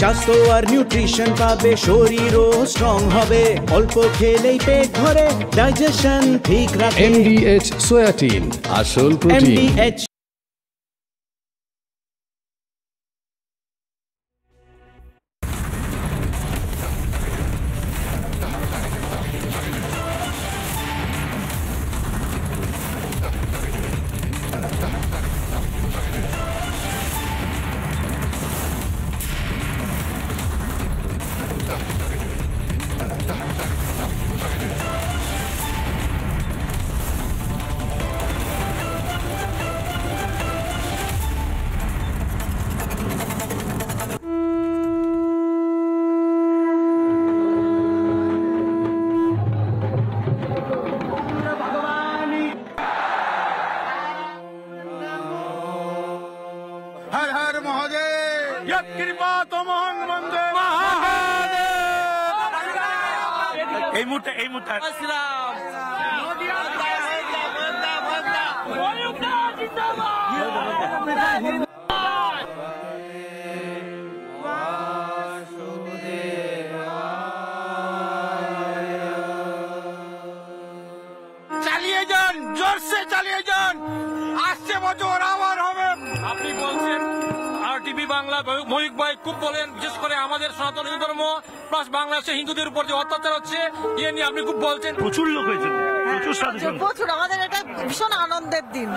স্বাস্থ্য আর নিউট্রিশন পাবে, শরীরও স্ট্রং হবে, অল্প খেলেই পেট ভরে ডাইজেশন ঠিক রাখে। MDH সোয়াটিন, আসল প্রোটিন। MDH हर हर महादेव, यत् कृपा तमहं वन्दे महादेव। এই মুহূর্তে চালিয়ে যান, জোরসে চালিয়ে যান, আসছে বছর আবার হবে। আপনি বলছেন আর টিভি বাংলা মহিক ভাই খুব বলেন, বিশেষ করে আমাদের সনাতন হিন্দু ধর্ম প্লাস বাংলাদেশে হিন্দুদের উপর যে অত্যাচার হচ্ছে এ নিয়ে আপনি খুব বলছেন। প্রচুর লোক হয়েছে, প্রচুর সাধুজন, প্রচুর। আমাদের এটা ভীষণ আনন্দের দিন।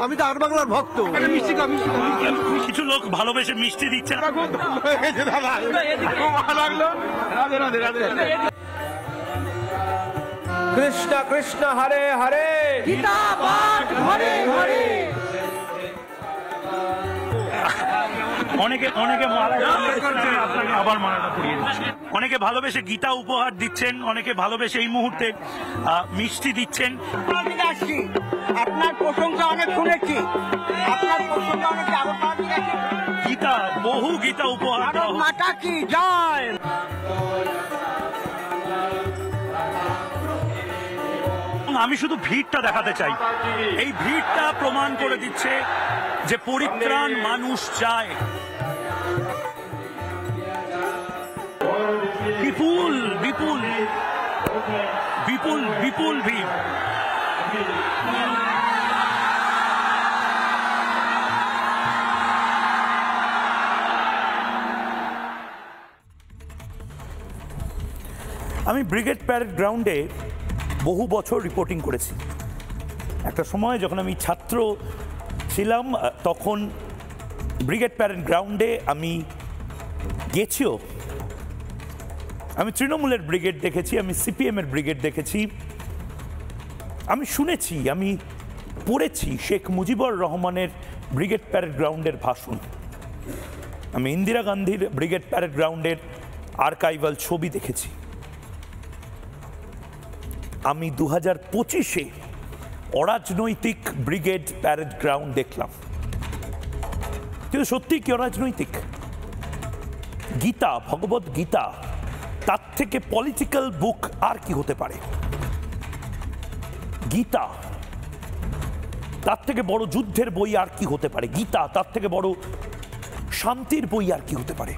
আমি তো আর বাংলার ভক্ত। কিছু লোক ভালোবেসে মিষ্টি দিচ্ছে, ভালো লাগলো। রাধে রাধে রাধে। কৃষ্ণ কৃষ্ণ হরে হরে, গীতা পাঠ ঘরে ঘরে। অনেকে আবার মালাটা পরিয়ে দিচ্ছেন, অনেকে ভালোবেসে গীতা উপহার দিচ্ছেন, অনেকে ভালোবেসে এই মুহূর্তে মিষ্টি দিচ্ছেন। আপনার প্রশংসা অনেক শুনেছি, আপনার প্রশংসা অনেক গীতা, বহু গীতা উপহার দেওয়া হচ্ছে। মাতা কি জয়। আমি শুধু ভিড়টা দেখাতে চাই, এই ভিড়টা প্রমাণ করে দিচ্ছে যে পরিত্রাণ মানুষ চায়। বিপুল বিপুল বিপুল বিপুল ভিড়। আমি ব্রিগেড প্যারেড গ্রাউন্ডে বহু বছর রিপোর্টিং করেছি। একটা সময় যখন আমি ছাত্র ছিলাম তখন ব্রিগেড প্যারেড গ্রাউন্ডে আমি গেছিও। আমি তৃণমূলের ব্রিগেড দেখেছি, আমি সিপিএমের ব্রিগেড দেখেছি, আমি শুনেছি, আমি পড়েছি শেখ মুজিবুর রহমানের ব্রিগেড প্যারেড গ্রাউন্ডের ভাষণ, আমি ইন্দিরা গান্ধীর ব্রিগেড প্যারেড গ্রাউন্ডের আর্কাইভাল ছবি দেখেছি। আমি 2025-এ অরাজনৈতিক ব্রিগেড প্যারেড গ্রাউন্ড দেখলাম, কিন্তু সত্যি কি অরাজনৈতিক? গীতা, ভগবত গীতা, তার থেকে পলিটিক্যাল বুক আর কি হতে পারে? গীতা, তার থেকে বড় যুদ্ধের বই আর কি হতে পারে? গীতা, তার থেকে বড় শান্তির বই আর কি হতে পারে?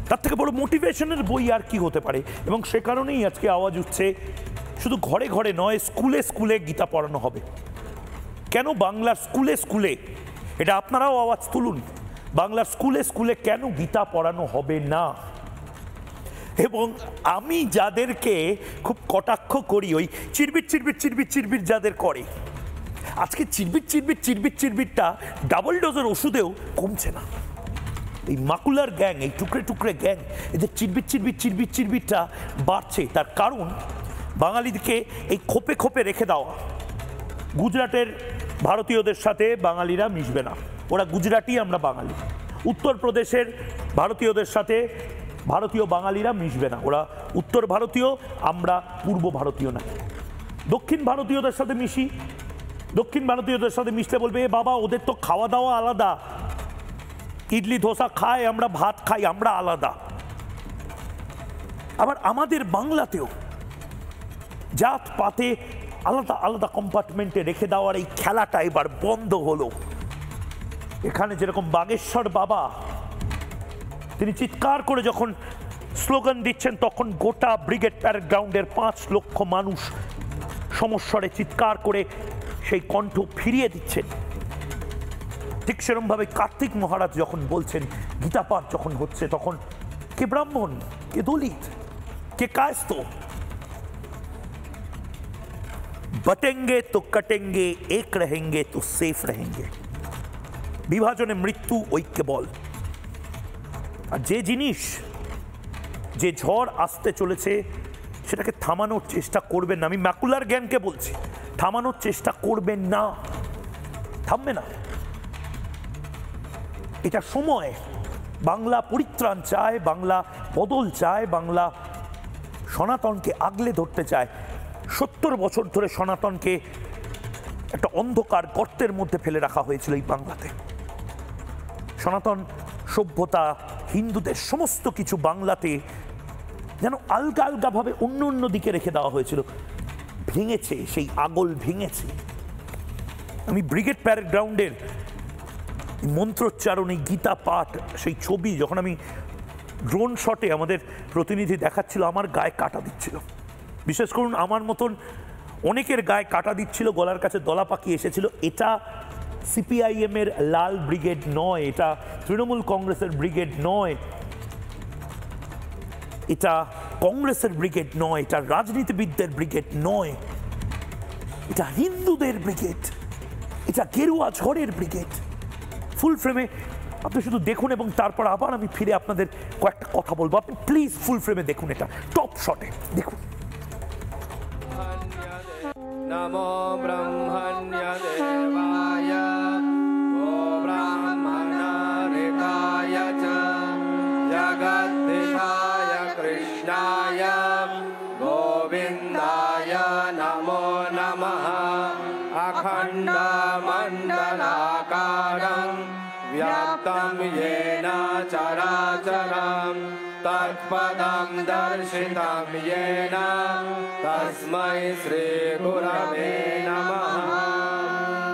তার থেকে বড় মোটিভেশনের বই আর কি হতে পারে? এবং সে কারণেই আজকে আওয়াজ উঠছে শুধু ঘরে ঘরে নয়, স্কুলে স্কুলে গীতা পড়ানো হবে। কেন বাংলার স্কুলে স্কুলে, এটা আপনারাও আওয়াজ তুলুন, বাংলার স্কুলে স্কুলে কেন গীতা পড়ানো হবে না? এবং আমি যাদেরকে খুব কটাক্ষ করি, ওই চিরবির চিরবির চিরবির চিরবির যাদের করে, আজকে চিরবির চিরবির চিরবির চিরবিরটা ডাবল ডোজের ওষুধেও কমছে না। এই মাকুলার গ্যাং, এই টুকরে টুকরে গ্যাং, এদের চিরবির চিরবির চিরবির চিরবিরটা বাড়ছে। তার কারণ বাঙালিদেরকে এই খোপে খোপে রেখে দেওয়া। গুজরাটের ভারতীয়দের সাথে বাঙালিরা মিশবে না, ওরা গুজরাটি, আমরা বাঙালি। উত্তরপ্রদেশের ভারতীয়দের সাথে ভারতীয় বাঙালিরা মিশবে না, ওরা উত্তর ভারতীয়, আমরা পূর্ব ভারতীয় না। দক্ষিণ ভারতীয়দের সাথে মিশি, দক্ষিণ ভারতীয়দের সাথে মিশতে বলবে এ বাবা ওদের তো খাওয়া দাওয়া আলাদা, ইডলি ধোসা খায়, আমরা ভাত খাই, আমরা আলাদা। আবার আমাদের বাংলাতেও জাত পাতে আলাদা আলাদা কম্পার্টমেন্টে রেখে দেওয়ার এই খেলাটা এবার বন্ধ হলো। এখানে যেরকম বাগেশ্বর বাবা তিনি চিৎকার করে যখন স্লোগান দিচ্ছেন, তখন গোটা ব্রিগেড প্যারেড গ্রাউন্ডের 5 লক্ষ মানুষ সমস্বরে চিৎকার করে সেই কণ্ঠ ফিরিয়ে দিচ্ছেন। ঠিক সেরকমভাবে কার্তিক মহারাজ যখন বলছেন, গীতা পাঠ যখন হচ্ছে, তখন কে ব্রাহ্মণ, কে দলিত, কে কায়স্থ, बटेंगे तो कटेंगे, एक रहेंगे तो सेफ रहेंगे। বিভাজনে মৃত্যু, ঐক্যে বল। আর যে জিনিস, যে ঝড় আসতে চলেছে সেটাকে থামানোর চেষ্টা করবেন না। আমি ম্যাকুলার জ্ঞানকে বলছি, থামানোর চেষ্টা করবেন না, থামবে না। এটা সময়। বাংলা পরিত্রাণ চায়, বাংলা বদল চায়, বাংলা সনাতনকে আগলে ধরতে চায়। 70 বছর ধরে সনাতনকে একটা অন্ধকার গর্তের মধ্যে ফেলে রাখা হয়েছিল এই বাংলাতে। সনাতন সভ্যতা, হিন্দুদের সমস্ত কিছু বাংলাতে যেন আলগা আলগাভাবে অন্য অন্য দিকে রেখে দেওয়া হয়েছিল। ভেঙেছে, সেই আগল ভেঙেছে। আমি ব্রিগেড প্যারেড গ্রাউন্ডের মন্ত্রোচ্চারণ, এই গীতা পাঠ, সেই ছবি যখন আমি ড্রোন শটে আমাদের প্রতিনিধি দেখাচ্ছিল, আমার গায়ে কাটা দিচ্ছিল। বিশেষ করুন আমার মতন অনেকের গায়ে কাটা দিচ্ছিল, গলার কাছে দলা পাকিয়ে এসেছিল। এটা সিপিআইএম এর লাল ব্রিগেড নয়, এটা তৃণমূল কংগ্রেসের ব্রিগেড নয়, এটা কংগ্রেসের ব্রিগেড নয়, এটা রাজনীতিবিদদের ব্রিগেড নয়, এটা হিন্দুদের ব্রিগেড, এটা গেরুয়া ঝড়ের ব্রিগেড। ফুল ফ্রেমে আপনি শুধু দেখুন এবং তারপর আবার আমি ফিরে আপনাদের কয়েকটা কথা বলবো। আপনি প্লিজ ফুল ফ্রেমে দেখুন, এটা টপ শটে দেখুন। नमो ब्रह्मण्यदेवाय गो ब्राह्मणारिताय च जगद्दिशाय कृष्णाय गोविन्दाय नमो नमः। अखण्डमण्डलाकारं व्याप्तं येन चराचरं तत्पदं दर्शितं येन तस्मै श्री गुरवे नमः।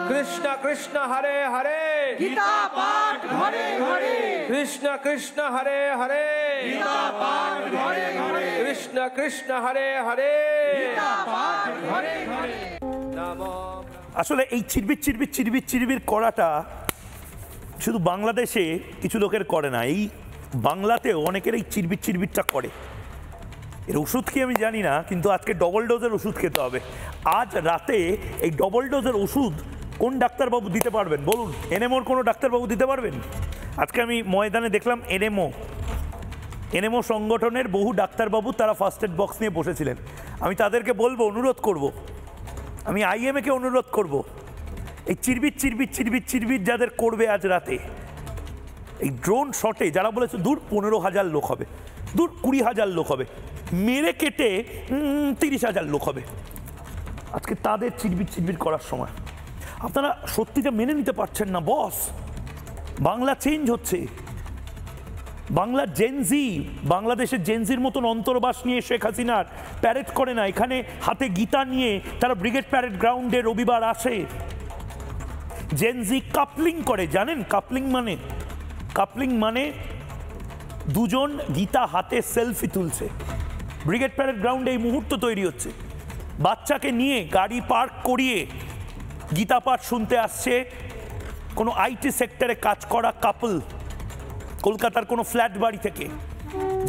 कृष्ण कृष्ण हरे हरे, गीता पाठ घरे घरे, कृष्ण कृष्ण हरे हरे, गीता पाठ घरे घरे, कृष्ण कृष्ण हरे हरे, गीता पाठ घरे घरे। नमो। আসলে এই চিরবির চিরবির চিরবির চিরবির করাটা শুধু বাংলাদেশে কিছু লোকের করে না, এই বাংলাতেও অনেকের এই চিরবির চিরবিরটা করে। এর ওষুধ কি আমি জানি না, কিন্তু আজকে ডবল ডোজের ওষুধ খেতে হবে। আজ রাতে এই ডবল ডোজের ওষুধ কোন ডাক্তারবাবু দিতে পারবেন বলুন? এনএমওর কোনো ডাক্তারবাবু দিতে পারবেন? আজকে আমি ময়দানে দেখলাম এনএমও সংগঠনের বহু ডাক্তারবাবু তারা ফার্স্ট এড বক্স নিয়ে বসেছিলেন। আমি তাদেরকে বলবো, অনুরোধ করব, আমি আইএমএকে অনুরোধ করব, এই চিরবির চিরবির চিরবির চিরবির যাদের করবে আজ রাতে, এই ড্রোন শটে যারা বলেছে দূর 15,000 লোক হবে, দূর 20,000 লোক হবে, মেরে কেটে 30,000 লোক হবে, আজকে তাদের চিরবির চিরবির করার সময়। আপনারা সত্যিটা মেনে নিতে পারছেন না বস। বাংলা চেঞ্জ হচ্ছে, বাংলা জেনজি, বাংলাদেশের জেনজির মতন অন্তর্বাস নিয়ে শেখ হাসিনার প্যারেড করে না। এখানে হাতে গীতা নিয়ে তারা ব্রিগেড প্যারেড গ্রাউন্ডে রবিবার আসে। জেনজি কাপলিং করে, জানেন কাপলিং মানে দুজন গীতা হাতে সেলফি তুলছে। ব্রিগেড প্যারেড গ্রাউন্ডে এই মুহূর্ত তৈরি হচ্ছে। বাচ্চাকে নিয়ে গাড়ি পার্ক করিয়ে গীতা পাঠ শুনতে আসছে কোনো আইটি সেক্টরে কাজ করা কাপল কলকাতার কোনো ফ্ল্যাট বাড়ি থেকে।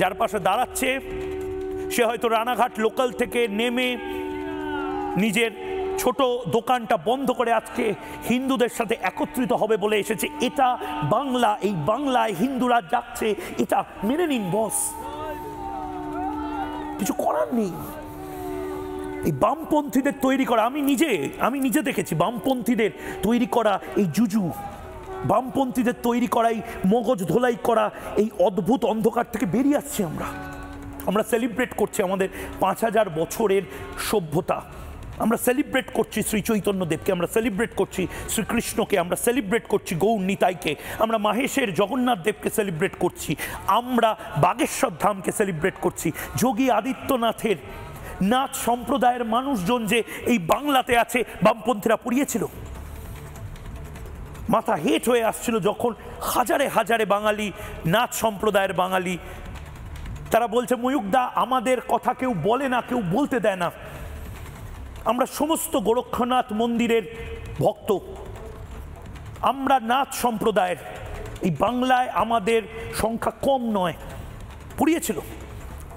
যার পাশে দাঁড়াচ্ছে সে হয়তো রানাঘাট লোকাল থেকে নেমে নিজের ছোট দোকানটা বন্ধ করে আজকে হিন্দুদের সাথে একত্রিত হবে বলে এসেছে। এটা বাংলা, এই বাংলায় হিন্দুরা যাচ্ছে, এটা মেনে নিন বস, কিছু করার নেই। এই বামপন্থীদের তৈরি করা, আমি নিজে দেখেছি বামপন্থীদের তৈরি করা এই জুজু, বামপন্থীদের তৈরি করা এই মগজ ধোলাই করা এই অদ্ভুত অন্ধকার থেকে বেরিয়ে আসছি আমরা সেলিব্রেট করছি আমাদের 5000 বছরের সভ্যতা। আমরা সেলিব্রেট করছি শ্রী চৈতন্যদেবকে, আমরা সেলিব্রেট করছি শ্রীকৃষ্ণকে, আমরা সেলিব্রেট করছি গৌর নিতাইকে, আমরা মাহেশের জগন্নাথ দেবকে সেলিব্রেট করছি, আমরা বাগেশ্বর ধামকে সেলিব্রেট করছি। যোগী আদিত্যনাথের নাথ সম্প্রদায়ের মানুষজন যে এই বাংলাতে আছে বামপন্থীরা পুড়িয়েছিল। মাথা হেট হয়ে আসছিল যখন হাজারে হাজারে বাঙালি, নাথ সম্প্রদায়ের বাঙালি, তারা বলছে ময়ূকদা আমাদের কথা কেউ বলে না, কেউ বলতে দেয় না, আমরা সমস্ত গোরক্ষনাথ মন্দিরের ভক্ত, আমরা নাথ সম্প্রদায়ের, এই বাংলায় আমাদের সংখ্যা কম নয়। পুড়িয়েছিল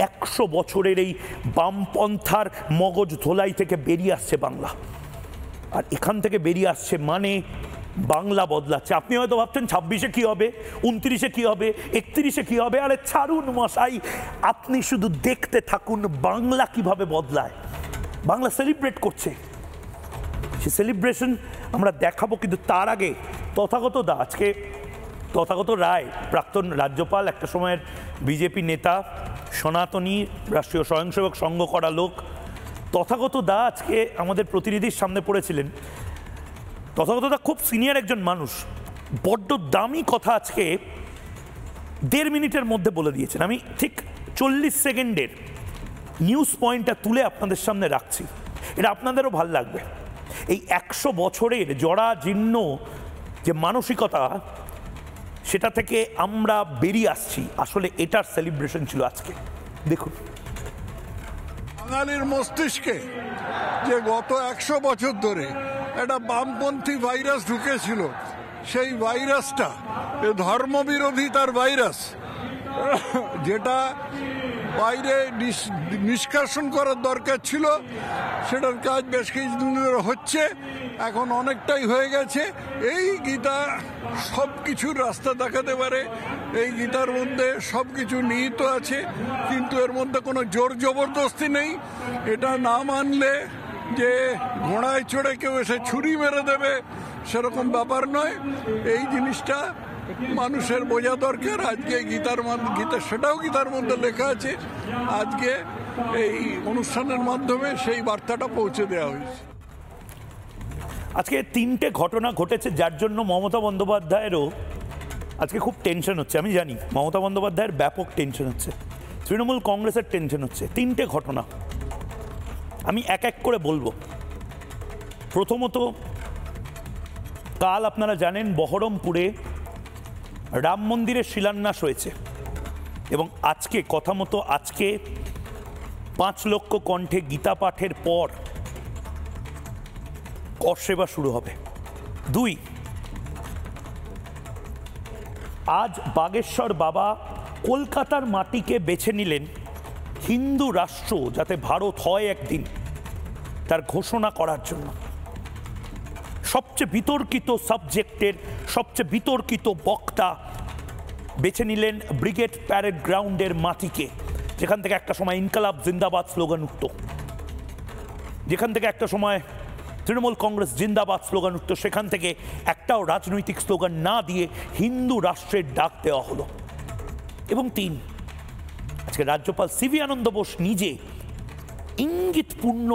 100 বছরের এই বামপন্থার মগজ ধোলাই থেকে বেরিয়ে আসছে বাংলা, আর এখান থেকে বেরিয়ে আসছে মানে বাংলা বদলাচ্ছে। আপনি হয়তো ভাবছেন 26-এ কী হবে, 29-এ কী হবে, 31-এ কী হবে। আরে ছাড়ুন মশাই, আপনি শুধু দেখতে থাকুন বাংলা কিভাবে বদলায়। বাংলা সেলিব্রেট করছে, সে সেলিব্রেশন আমরা দেখাবো। কিন্তু তার আগে তথাগত রায়, প্রাক্তন রাজ্যপাল, একটা সময়ের বিজেপি নেতা, সনাতনী, রাষ্ট্রীয় স্বয়ংসেবক সংঘ করা লোক, তথাগত দা আজকে আমাদের প্রতিনিধির সামনে পড়েছিলেন। তথাগত দা খুব সিনিয়র একজন মানুষ, বড্ড দামি কথা আজকে 1.5 মিনিটের মধ্যে বলে দিয়েছেন। আমি ঠিক 40 সেকেন্ডের নিউজ পয়েন্টটা তুলে আপনাদের সামনে রাখছি, এটা আপনাদেরও ভাল লাগবে। এই 100 বছরের জরাজীর্ণ যে মানসিকতা, সেটা থেকে আমরা বেরিয়ে আসছি, আসলে এটার সেলিব্রেশন ছিল আজকে। দেখুন, বাঙালির মস্তিষ্কে যে গত 100 বছর ধরে একটা বামপন্থী ভাইরাস ঢুকেছিল, সেই ভাইরাসটা ধর্মবিরোধিতার ভাইরাস, যেটা বাইরে নিষ্কাশন করার দরকার ছিল, সেটার কাজ বেশ কিছুদিন ধরে হচ্ছে, এখন অনেকটাই হয়ে গেছে। এই গীতা সব কিছুর রাস্তা দেখাতে পারে, এই গীতার মধ্যে সব কিছু নিহিত আছে, কিন্তু এর মধ্যে কোনো জোর জবরদস্তি নেই। এটা না মানলে যে ঘোড়ায় চড়ে কেউ এসে ছুরি মেরে দেবে সেরকম ব্যাপার নয়। এই জিনিসটা মানুষের বোঝা দরকার। আজকে গীতা সেটাও গীতার মধ্যে লেখা আছে, আজকে এই অনুষ্ঠানের মাধ্যমে সেই বার্তাটা পৌঁছে দেওয়া হয়েছে। আজকে 3টে ঘটনা ঘটেছে, যার জন্য মমতা বন্দ্যোপাধ্যায়েরও আজকে খুব টেনশন হচ্ছে। আমি জানি মমতা বন্দ্যোপাধ্যায়ের ব্যাপক টেনশন হচ্ছে, তৃণমূল কংগ্রেসের টেনশন হচ্ছে। 3টে ঘটনা আমি এক এক করে বলবো। প্রথমত, কাল আপনারা জানেন বহরমপুরে রাম মন্দিরের শিলান্যাস হয়েছে, এবং আজকে কথা মতো আজকে 5 লক্ষ কণ্ঠে গীতা পাঠের পর কর সেবা শুরু হবে। 2, আজ বাগেশ্বর বাবা কলকাতার মাটিকে বেছে নিলেন হিন্দু রাষ্ট্র যাতে ভারত হয় একদিন, তার ঘোষণা করার জন্য। সবচেয়ে বিতর্কিত সাবজেক্টের সবচেয়ে বিতর্কিত বক্তা বেছে নিলেন ব্রিগেড প্যারেড গ্রাউন্ডের মাটিকে, যেখান থেকে একটা সময় ইনকালাব জিন্দাবাদ স্লোগান উঠত, যেখান থেকে একটা সময় তৃণমূল কংগ্রেস জিন্দাবাদ স্লোগান উঠত, সেখান থেকে একটাও রাজনৈতিক স্লোগান না দিয়ে হিন্দু রাষ্ট্রের ডাক দেওয়া হলো। এবং 3, আজকে রাজ্যপাল সিভি আনন্দ বোস নিজে ইঙ্গিতপূর্ণ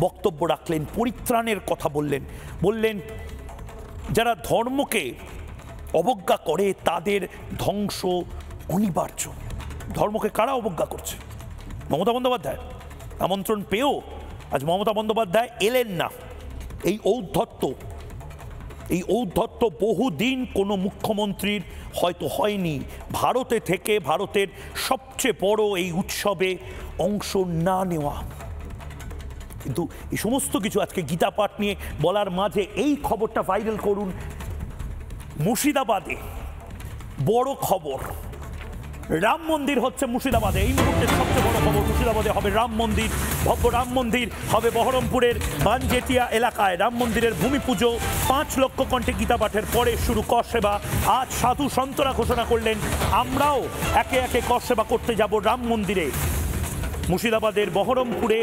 বক্তব্য রাখলেন, পরিত্রাণের কথা বললেন যারা ধর্মকে অবজ্ঞা করে তাদের ধ্বংস অনিবার্য। ধর্মকে কারা অবজ্ঞা করছে? মমতা বন্দ্যোপাধ্যায়। আমন্ত্রণ পেয়েও আজ মমতা বন্দ্যোপাধ্যায় এলেন না। এই ঔদ্ধত্য বহুদিন কোনো মুখ্যমন্ত্রীর হয়তো হয়নি, ভারতে থেকে ভারতের সবচেয়ে বড় এই উৎসবে অংশ না নেওয়া। কিন্তু এই সমস্ত কিছু আজকে গীতা পাঠ নিয়ে বলার মাঝে এই খবরটা ভাইরাল করুন। মুর্শিদাবাদে বড় খবর, রাম মন্দির হচ্ছে মুর্শিদাবাদে। এই মুহূর্তের সবচেয়ে বড় খবর, মুর্শিদাবাদে হবে রাম মন্দির, ভব্য রাম মন্দির হবে বহরমপুরের বানজেটিয়া এলাকায়। রাম মন্দিরের ভূমি পুজো, 5 লক্ষ কণ্ঠে গীতা পাঠের পরে শুরু কর সেবা। আজ সাধু সন্তরা ঘোষণা করলেন আমরাও একে একে কর সেবা করতে যাব রাম মন্দিরে। মুর্শিদাবাদের বহরমপুরে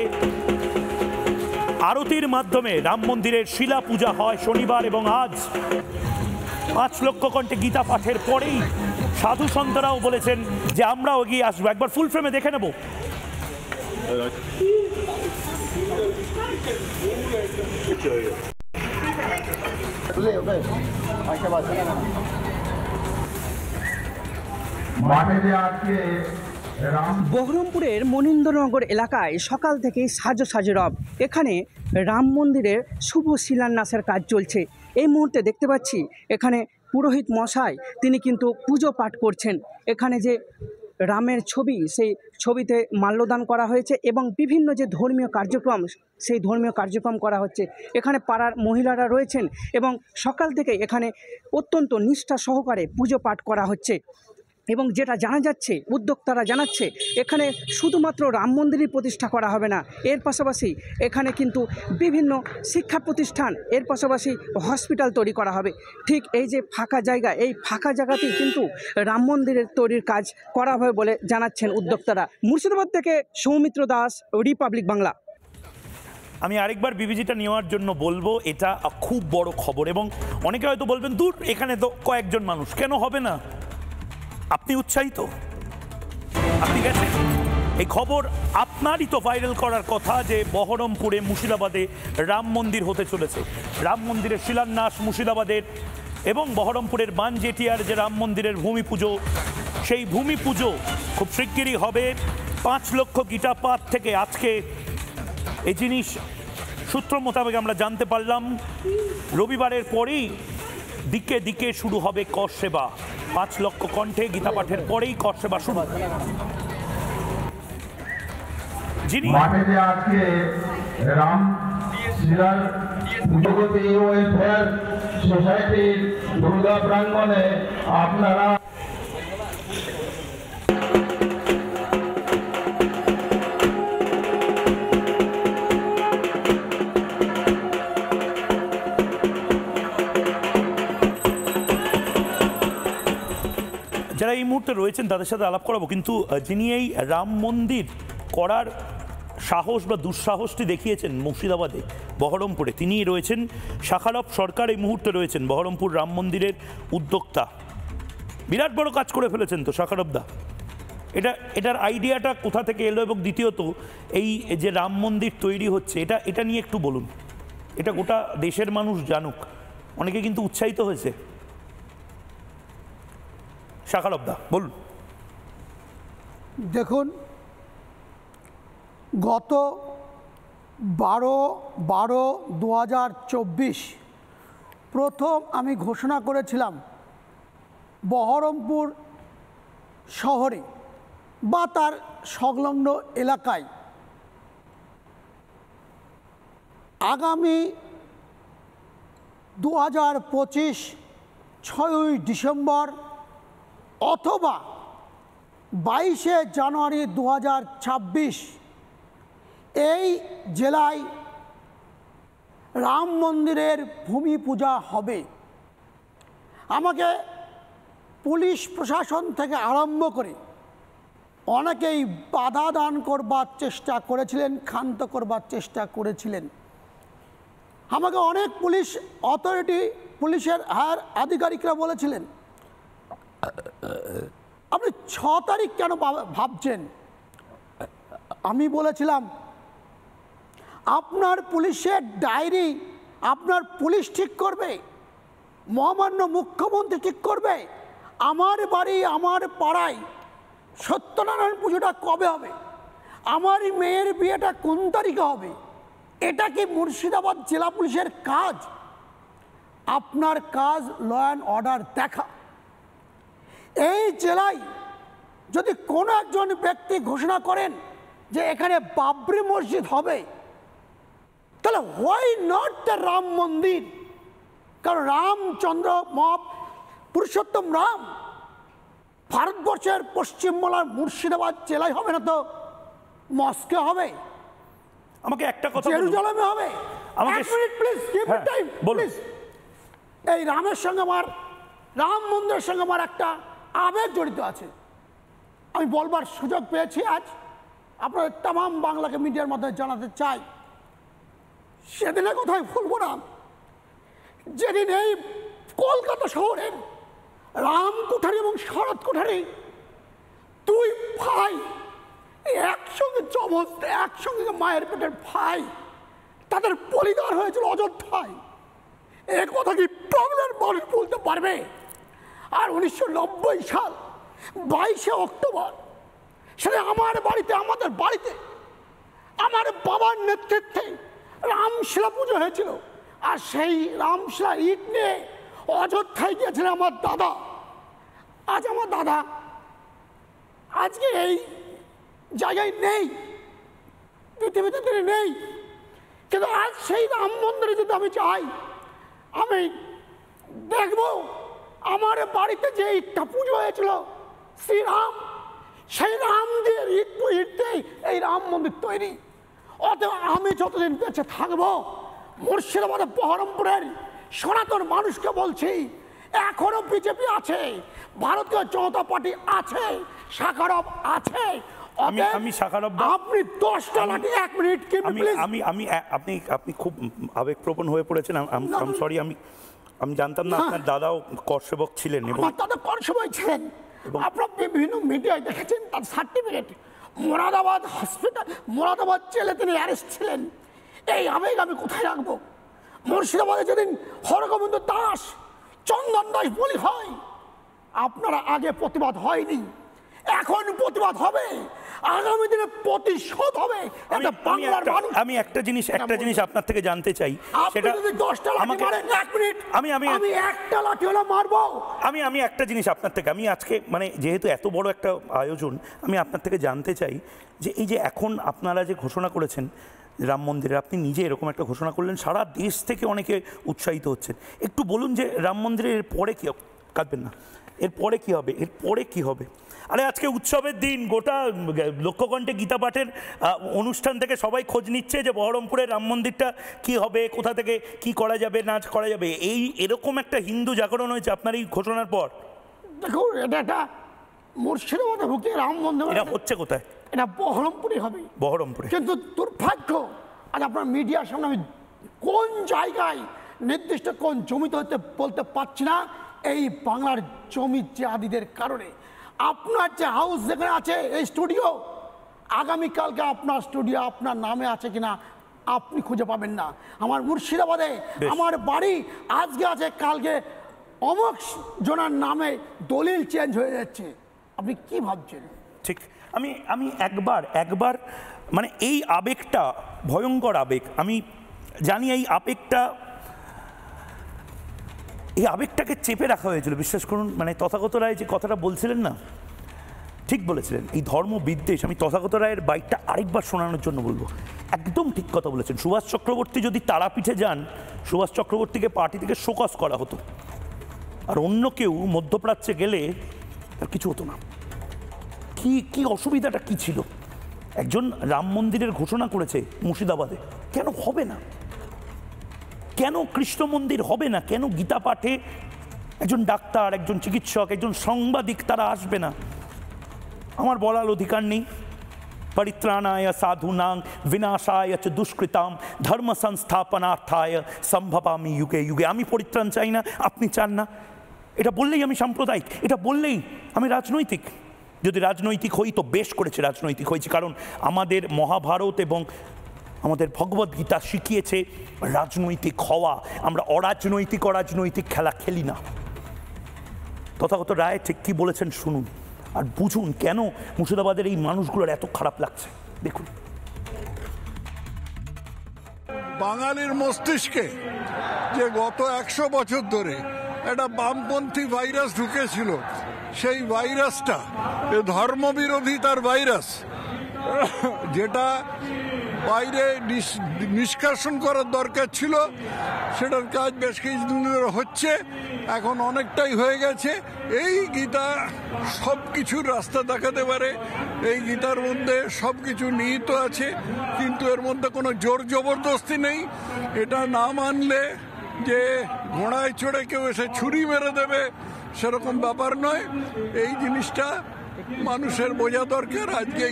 আরতির মাধ্যমে রাম মন্দিরের শিলা পূজা হয় শনিবার, এবং আজ 5 লক্ষ কণ্ঠে গীতা পাঠের পরেই সাধু সন্তরাও বলেছেন যে আমরাও এগিয়ে আসবো। একবার ফুল ফ্রেমে দেখে নেব। বহরমপুরের মনীন্দ্রনগর এলাকায় সকাল থেকেই সাজো রব। এখানে রাম মন্দিরের শুভ শিলান্যাসের কাজ চলছে। এই মুহূর্তে দেখতে পাচ্ছি এখানে পুরোহিত মশাই তিনি কিন্তু পুজো পাঠ করছেন। এখানে যে রামের ছবি, সেই ছবিতে মাল্যদান করা হয়েছে এবং বিভিন্ন যে ধর্মীয় কার্যক্রম, সেই ধর্মীয় কার্যক্রম করা হচ্ছে। এখানে পাড়ার মহিলারা রয়েছেন এবং সকাল থেকে এখানে অত্যন্ত নিষ্ঠা সহকারে পুজো পাঠ করা হচ্ছে। এবং যেটা জানা যাচ্ছে, উদ্যোক্তারা জানাচ্ছে এখানে শুধুমাত্র রাম মন্দিরই প্রতিষ্ঠা করা হবে না, এর পাশাপাশি এখানে কিন্তু বিভিন্ন শিক্ষা প্রতিষ্ঠান, এর পাশাপাশি হসপিটাল তৈরি করা হবে। ঠিক এই যে ফাঁকা জায়গা, এই ফাঁকা জায়গাতেই কিন্তু রাম মন্দিরের তৈরির কাজ করা হবে বলে জানাচ্ছেন উদ্যোক্তারা। মুর্শিদাবাদ থেকে সৌমিত্র দাস, রিপাবলিক বাংলা। আমি আরেকবার বিবিজিটা নেওয়ার জন্য বলবো, এটা খুব বড় খবর এবং অনেকে হয়তো বলবেন দূর, এখানে তো কয়েকজন মানুষ, কেন হবে না? আপনি উৎসাহিত, আপনি গেছেন, এই খবর আপনারই তো ভাইরাল করার কথা যে বহরমপুরে মুর্শিদাবাদে রাম মন্দির হতে চলেছে। রাম মন্দিরের শিলান্যাস মুর্শিদাবাদের এবং বহরমপুরের বানজেটিয়ার যে রাম মন্দিরের ভূমি পুজো, সেই ভূমি পুজো খুব শিগগিরই হবে। 5 লক্ষ গীতাপাঠ থেকে আজকে এই জিনিস সূত্র মোতাবেক আমরা জানতে পারলাম। রবিবারের পরেই দিকে দিকে শুরু হবে কর সেবা। 5 লক্ষ কণ্ঠে গীতা পাঠের পরেই কর সেবা শুরু। যিনি আজকে রাম শিলার পুজোপতি ওয়েলফেয়ার সোসাইটির দুর্গা প্রাঙ্গণে আপনারা যারা এই মুহূর্তে রয়েছেন তাদের সাথে আলাপ করাবো, কিন্তু যিনি এই রাম মন্দির করার সাহস বা দুঃসাহসটি দেখিয়েছেন মুর্শিদাবাদে বহরমপুরে, তিনি রয়েছেন শাখারব সরকার, এই মুহূর্তে রয়েছেন বহরমপুর রাম মন্দিরের উদ্যোক্তা। বিরাট বড় কাজ করে ফেলেছেন তো শাখারবদা। এটার আইডিয়াটা কোথা থেকে এলো এবং দ্বিতীয়ত এই যে রাম মন্দির তৈরি হচ্ছে এটা নিয়ে একটু বলুন, এটা গোটা দেশের মানুষ জানুক। অনেকে কিন্তু উৎসাহিত হয়েছে। শাখারবদা বলুন। দেখুন, গত 12/12/2024 প্রথম আমি ঘোষণা করেছিলাম বহরমপুর শহরে বা তার সংলগ্ন এলাকায় আগামী 2025 6ই ডিসেম্বর অথবা 22শে জানুয়ারি 2026 এই জেলায় রাম মন্দিরের ভূমি পূজা হবে। আমাকে পুলিশ প্রশাসন থেকে আরম্ভ করে অনেকেই বাধা দান করবার চেষ্টা করেছিলেন, ক্ষান্ত করবার চেষ্টা করেছিলেন। আমাকে অনেক পুলিশ অথরিটি, পুলিশের হায়ার আধিকারিকরা বলেছিলেন আপনি 6 তারিখ কেন ভাবছেন? আমি বলেছিলাম আপনার পুলিশের ডায়েরি আপনার পুলিশ ঠিক করবে, মহামান্য মুখ্যমন্ত্রী ঠিক করবে আমার বাড়ি আমার পাড়ায় সত্যনারায়ণ পুজোটা কবে হবে, আমার মেয়ের বিয়েটা কোন তারিখে হবে। এটা কি মুর্শিদাবাদ জেলা পুলিশের কাজ? আপনার কাজ ল অ্যান্ড অর্ডার দেখা। এই জেলায় যদি কোনো একজন ব্যক্তি ঘোষণা করেন যে এখানে বাবরি মসজিদ হবে, তাহলে হোয়াই নট দ্য রাম মন্দির? কারণ রামচন্দ্র পুরুষোত্তম রাম ভারতবর্ষের পশ্চিমবাংলার মুর্শিদাবাদ জেলায় হবে না তো মস্কে হবে, আমাকে একটা কথা জেরুজালেমে হবে। এই রামের সঙ্গে আমার, রাম মন্দিরের সঙ্গে আমার একটা আবেগ জড়িত আছে। আমি বলবার সুযোগ পেয়েছি আজ, আপনাদের তামাম বাংলাকে মিডিয়ার মাধ্যমে জানাতে চাই। সেদিনের কথাই ভুলবো না যেদিন এই কলকাতা শহরের রাম কোঠারি এবং শরৎ কোঠারি দুই ভাই একসঙ্গে জবস্তে, একসঙ্গে মায়ের পেটের ভাই, তাদের বলিদান হয়েছিল অযোধ্যায়। এ কথা কি প্রবলেম মানুষ বলতে পারবে? আর 1990 সাল 22শে অক্টোবর সেটা আমার বাড়িতে, আমাদের বাড়িতে আমার বাবার নেতৃত্বে রামশিলা পুজো হয়েছিল। আর সেই রামশিলা ইট নিয়ে অযোধ্যায় গিয়েছিলেন আমার দাদা। আজ আমার দাদা আজকে এই জায়গায় নেই, পৃথিবীতে তিনি নেই, কিন্তু আজ সেই রাম মন্দিরে যদি আমি যাই, আমি দেখব আমার বাড়িতে যে ইটটা পুজো হয়েছিল শ্রীরাম, সেই রাম দিয়ে ইটতেই এই রাম মন্দির তৈরি। অতএব আমি যতদিন বেঁচে থাকবো, মুর্শিদাবাদের বহরমপুরের সনাতন মানুষকে বলছি, এখনো বিজেপি আছে, ভারতীয় জনতা পার্টি আছে, শাখারব আছে। আমি শাখারব, আপনি 10টা লাঠি 1 মিনিট আপনি খুব আবেগপ্রবণ হয়ে পড়েছেন। সরি, আমি জানতাম না আপনার দাদাও করসেবক ছিলেন। আমার দাদা করসেবক ছিলেন। আপনারা বিভিন্ন মিডিয়ায় দেখেছেন তার সার্টিফিকেট। মোরাদাবাদ হসপিটাল, মোরাদাবাদ জেলে তিনি অ্যারেস্ট ছিলেন। এই আবেগ আমি কোথায় রাখবো? মুর্শিদাবাদে যেদিন হরগোবিন্দ দাস, চন্দন দাস বলি হয়, আপনারা আগে প্রতিবাদ হয়নি, এখন প্রতিবাদ হবে, আগামী দিনে প্রতিশোধ হবে। আমি একটা জিনিস আপনার থেকে জানতে চাই, সেটা যদি 10টা লাঠি মারেন 1 মিনিট, আমি একটা লাঠি হলে মারবো। আমি একটা জিনিস আপনার থেকে, আমি আজকে মানে যেহেতু এত বড় একটা আয়োজন, আমি আপনার থেকে জানতে চাই যে এই যে এখন আপনারা যে ঘোষণা করেছেন রাম মন্দিরে, আপনি নিজে এরকম একটা ঘোষণা করলেন, সারা দেশ থেকে অনেকে উৎসাহিত হচ্ছেন। একটু বলুন যে রাম মন্দিরের পরে কি, কাঁদবেন না, এরপরে কি হবে? এরপরে কি হবে? আরে আজকে উৎসবের দিন, গোটা লক্ষ্যকণ্ঠে গীতা পাঠের অনুষ্ঠান থেকে সবাই খোঁজ নিচ্ছে যে বহরমপুরের রাম মন্দিরটা কি হবে, কোথা থেকে কি করা যাবে, নাচ করা যাবে। এরকম একটা হিন্দু জাগরণ হয়েছে আপনার এই ঘোষণার পর। দেখুন, এটা একটা মুর্শিদাবাদে ঢুকে রাম মন্দির, এটা হচ্ছে কোথায়? এটা বহরমপুরে হবে, বহরমপুরে। কিন্তু দুর্ভাগ্য আজ আপনার মিডিয়ার সামনে আমি কোন জায়গায় নির্দিষ্ট কোন জমিতে হতে বলতে পারছি না, এই বাংলার জমি আদিদের কারণে। আপনার যে হাউস যেখানে আছে, এই স্টুডিও, আগামীকালকে আপনার স্টুডিও আপনার নামে আছে কিনা আপনি খুঁজে পাবেন না। আমার মুর্শিদাবাদে আমার বাড়ি আজকে আছে, কালকে অমুক জনার নামে দলিল চেঞ্জ হয়ে যাচ্ছে। আপনি কি ভাবছেন? ঠিক, আমি একবার মানে এই আবেগটা ভয়ঙ্কর আবেগ। আমি জানি এই আবেগটাকে চেপে রাখা হয়েছিল, বিশ্বাস করুন। মানে তথাগত রায় যে কথাটা বলছিলেন না, ঠিক বলেছিলেন, এই ধর্ম বিদ্বেষ। আমি তথাগত রায়ের বাইকটা আরেকবার শোনানোর জন্য বলবো, একদম ঠিক কথা বলেছেন। সুভাষ চক্রবর্তী যদি তারাপীঠে যান, সুভাষ চক্রবর্তীকে পার্টি থেকে শোকজ করা হতো, আর অন্য কেউ মধ্যপ্রাচ্যে গেলে তার কিছু হতো না। কি অসুবিধাটা কি ছিল? একজন রাম মন্দিরের ঘোষণা করেছে মুর্শিদাবাদে, কেন হবে না? কেন কৃষ্ণ মন্দির হবে না? কেন গীতা পাঠে একজন ডাক্তার, একজন চিকিৎসক, একজন সাংবাদিক তারা আসবে না? আমার বলার অধিকার নেই? পরিত্রাণায় সাধুনাং বিনাশায় চ দুষ্কৃতাম ধর্ম সংস্থাপনার্থায় সম্ভবামি যুগে যুগে। আমি পরিত্রাণ চাই না, আপনি চান না, এটা বললেই আমি সাম্প্রদায়িক, এটা বললেই আমি রাজনৈতিক। যদি রাজনৈতিক হই তো বেশ করেছে রাজনৈতিক হয়েছি, কারণ আমাদের মহাভারত এবং আমাদের ভগবদ্গীতা শিখিয়েছে রাজনৈতিক হওয়া। আমরা অরাজনৈতিক খেলা খেলি না। তথাগত রায় ঠিক কি বলেছেন শুনুন, আর বুঝুন কেন মুর্শিদাবাদের এই মানুষগুলোর এত খারাপ লাগছে। দেখুন, বাঙালির মস্তিষ্কে যে গত 100 বছর ধরে একটা বামপন্থী ভাইরাস ঢুকেছিল, সেই ভাইরাসটা ধর্মবিরোধিতার ভাইরাস, যেটা বাইরে নিষ্কাশন করার দরকার ছিল, সেটার কাজ বেশ কিছুদিন ধরে হচ্ছে, এখন অনেকটাই হয়ে গেছে। এই গীতা সব কিছুর রাস্তা দেখাতে পারে, এই গীতার মধ্যে সব কিছু নিহিত আছে, কিন্তু এর মধ্যে কোনো জোর জবরদস্তি নেই। এটা না মানলে যে ঘোড়ায় চড়ে কেউ এসে ছুরি মেরে দেবে সেরকম ব্যাপার নয়। এই জিনিসটা মানুষের বোঝা দরকার। আজকে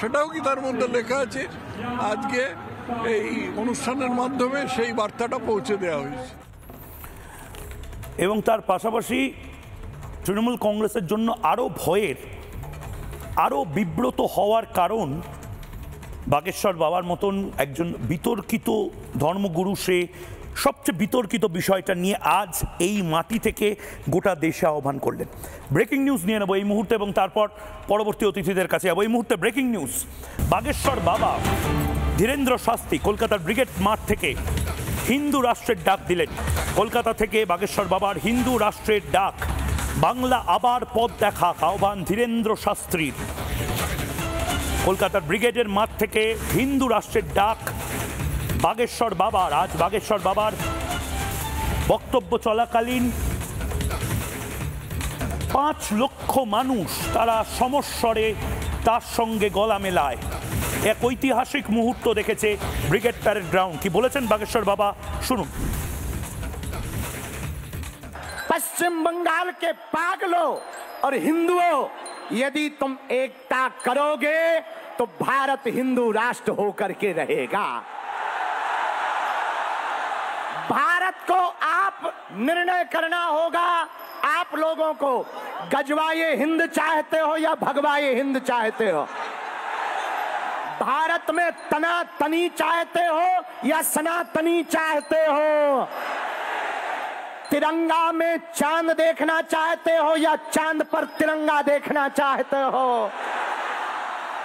সেটাও গীতার মধ্যে লেখা আছে। আজকে এই অনুষ্ঠানের মাধ্যমে সেই বার্তাটা পৌঁছে দেওয়া হয়েছে। এবং তার পাশাপাশি তৃণমূল কংগ্রেসের জন্য আরও ভয়ের, আরও বিব্রত হওয়ার কারণ, বাগেশ্বর বাবার মতন একজন বিতর্কিত ধর্মগুরু, সে সবচেয়ে বিতর্কিত বিষয়টা নিয়ে আজ এই মাটি থেকে গোটা দেশে আহ্বান করলেন। ব্রেকিং নিউজ নিয়ে নেবো এই মুহূর্তে এবং তারপর পরবর্তী অতিথিদের কাছে যাবো। এই মুহূর্তে ব্রেকিং নিউজ, বাগেশ্বর বাবা ধীরেন্দ্র শাস্ত্রী কলকাতার ব্রিগেড মাঠ থেকে হিন্দু রাষ্ট্রের ডাক দিলেন। কলকাতা থেকে বাগেশ্বর বাবার হিন্দু রাষ্ট্রের ডাক, বাংলা আবার পথ দেখা আহ্বান ধীরেন্দ্র শাস্ত্রীর। কলকাতার ব্রিগেডের মাঠ থেকে হিন্দু রাষ্ট্রের ডাক বাগেশ্বর বাবার। আজ বাগেশ্বর বাবার বক্তব্য চলাকালীন 5 লক্ষ মানুষ তারা সমস্বরে তার সঙ্গে গলা মেলায়। এক ঐতিহাসিক মুহূর্ত দেখেছে ব্রিগেড প্যারেড গ্রাউন্ড। কি বলেছেন বাগেশ্বর বাবা, শুনুন। पश्चिम बंगाल के पागलों और हिंदुओं, यदि तुम एकता करोगे तो भारत हिंदू राष्ट्र होकर के रहेगा। भारत को आप निर्णय करना होगा, आप लोगों को गजवाए हिंद चाहते हो या भगवाए हिंद चाहते हो। भारत में तनातनी चाहते हो या सनातनी चाहते हो। तिरंगा में चांद देखना चाहते हो या चांद पर तिरंगा देखना चाहते हो।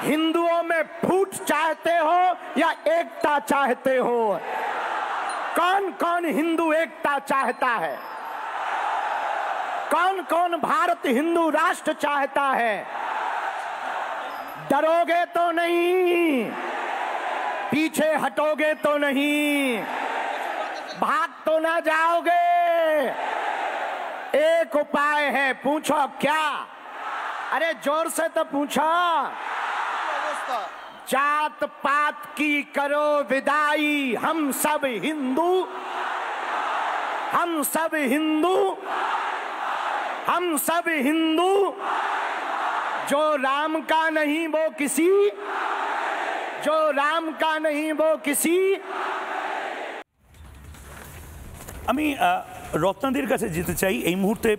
हिंदुओं में फूट चाहते हो या एकता चाहते हो। कौन कौन हिंदू एकता चाहता है? कौन कौन भारत हिंदू राष्ट्र चाहता है? डरोगे तो नहीं, पीछे हटोगे तो नहीं, भाग तो ना जाओगे। एक उपाय है, पूछो क्या? अरे जोर से तो पूछो। जात पात की करो विदाई, हम सब हिंदू, हम सब हिंदू, हम सब हिंदू। जो राम का नहीं वो किसी, जो राम का नहीं वो किसी। আমি রত্নাদির কাছে যেতে চাই এই মুহূর্তে।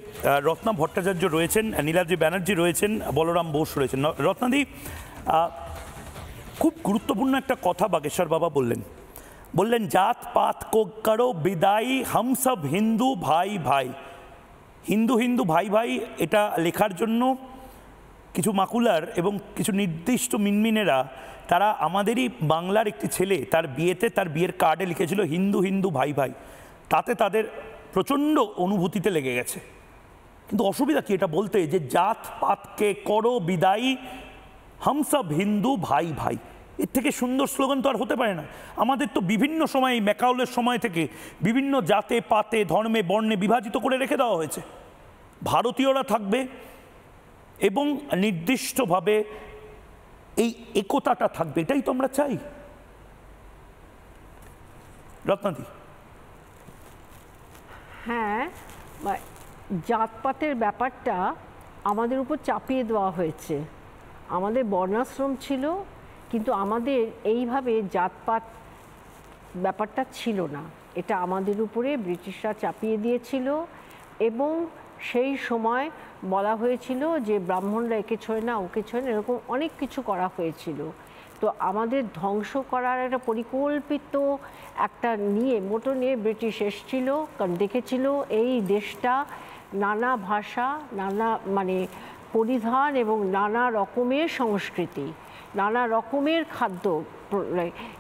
রত্না ভট্টাচার্য রয়েছেন, নীলাদ্রি ব্যানার্জি রয়েছেন, বলরাম বোস রয়েছেন। রত্নাদি, খুব গুরুত্বপূর্ণ একটা কথা বাগেশ্বর বাবা বললেন জাত পাত কো করো বিদায়ী, হাম সব হিন্দু ভাই ভাই। হিন্দু হিন্দু ভাই ভাই এটা লেখার জন্য কিছু মাকুলার এবং কিছু নির্দিষ্ট মিনমিনেরা তারা আমাদেরই বাংলার একটি ছেলে তার বিয়েতে তার বিয়ের কার্ডে লিখেছিল হিন্দু হিন্দু ভাই ভাই। তাতে তাদের প্রচণ্ড অনুভূতিতে লেগে গেছে। কিন্তু অসুবিধা কি এটা বলতে যে জাত পাতকে করো বিদায়ী, হাম সব হিন্দু ভাই ভাই? এর থেকে সুন্দর স্লোগান তো আর হতে পারে না। আমাদের তো বিভিন্ন সময় ম্যাকাউলের সময় থেকে বিভিন্ন জাতে পাতে ধর্মে বর্ণে বিভাজিত করে রেখে দেওয়া হয়েছে। ভারতীয়রা থাকবে এবং নির্দিষ্টভাবে এই একতাটা থাকবে, এটাই তো আমরা চাই। রত্নাদি, হ্যাঁ, জাতপাতের ব্যাপারটা আমাদের উপর চাপিয়ে দেওয়া হয়েছে। আমাদের বর্ণাশ্রম ছিল, কিন্তু আমাদের এইভাবে জাতপাত ব্যাপারটা ছিল না। এটা আমাদের উপরে ব্রিটিশরা চাপিয়ে দিয়েছিল এবং সেই সময় বলা হয়েছিল যে ব্রাহ্মণরা একে ছোঁয় না ওকে ছোঁয় না, এরকম অনেক কিছু করা হয়েছিল। তো আমাদের ধ্বংস করার একটা পরিকল্পিত একটা মোটো নিয়ে ব্রিটিশ এসেছিল, কারণ দেখেছিল এই দেশটা নানা ভাষা, নানা পরিধান এবং নানা রকমের সংস্কৃতি, নানা রকমের খাদ্য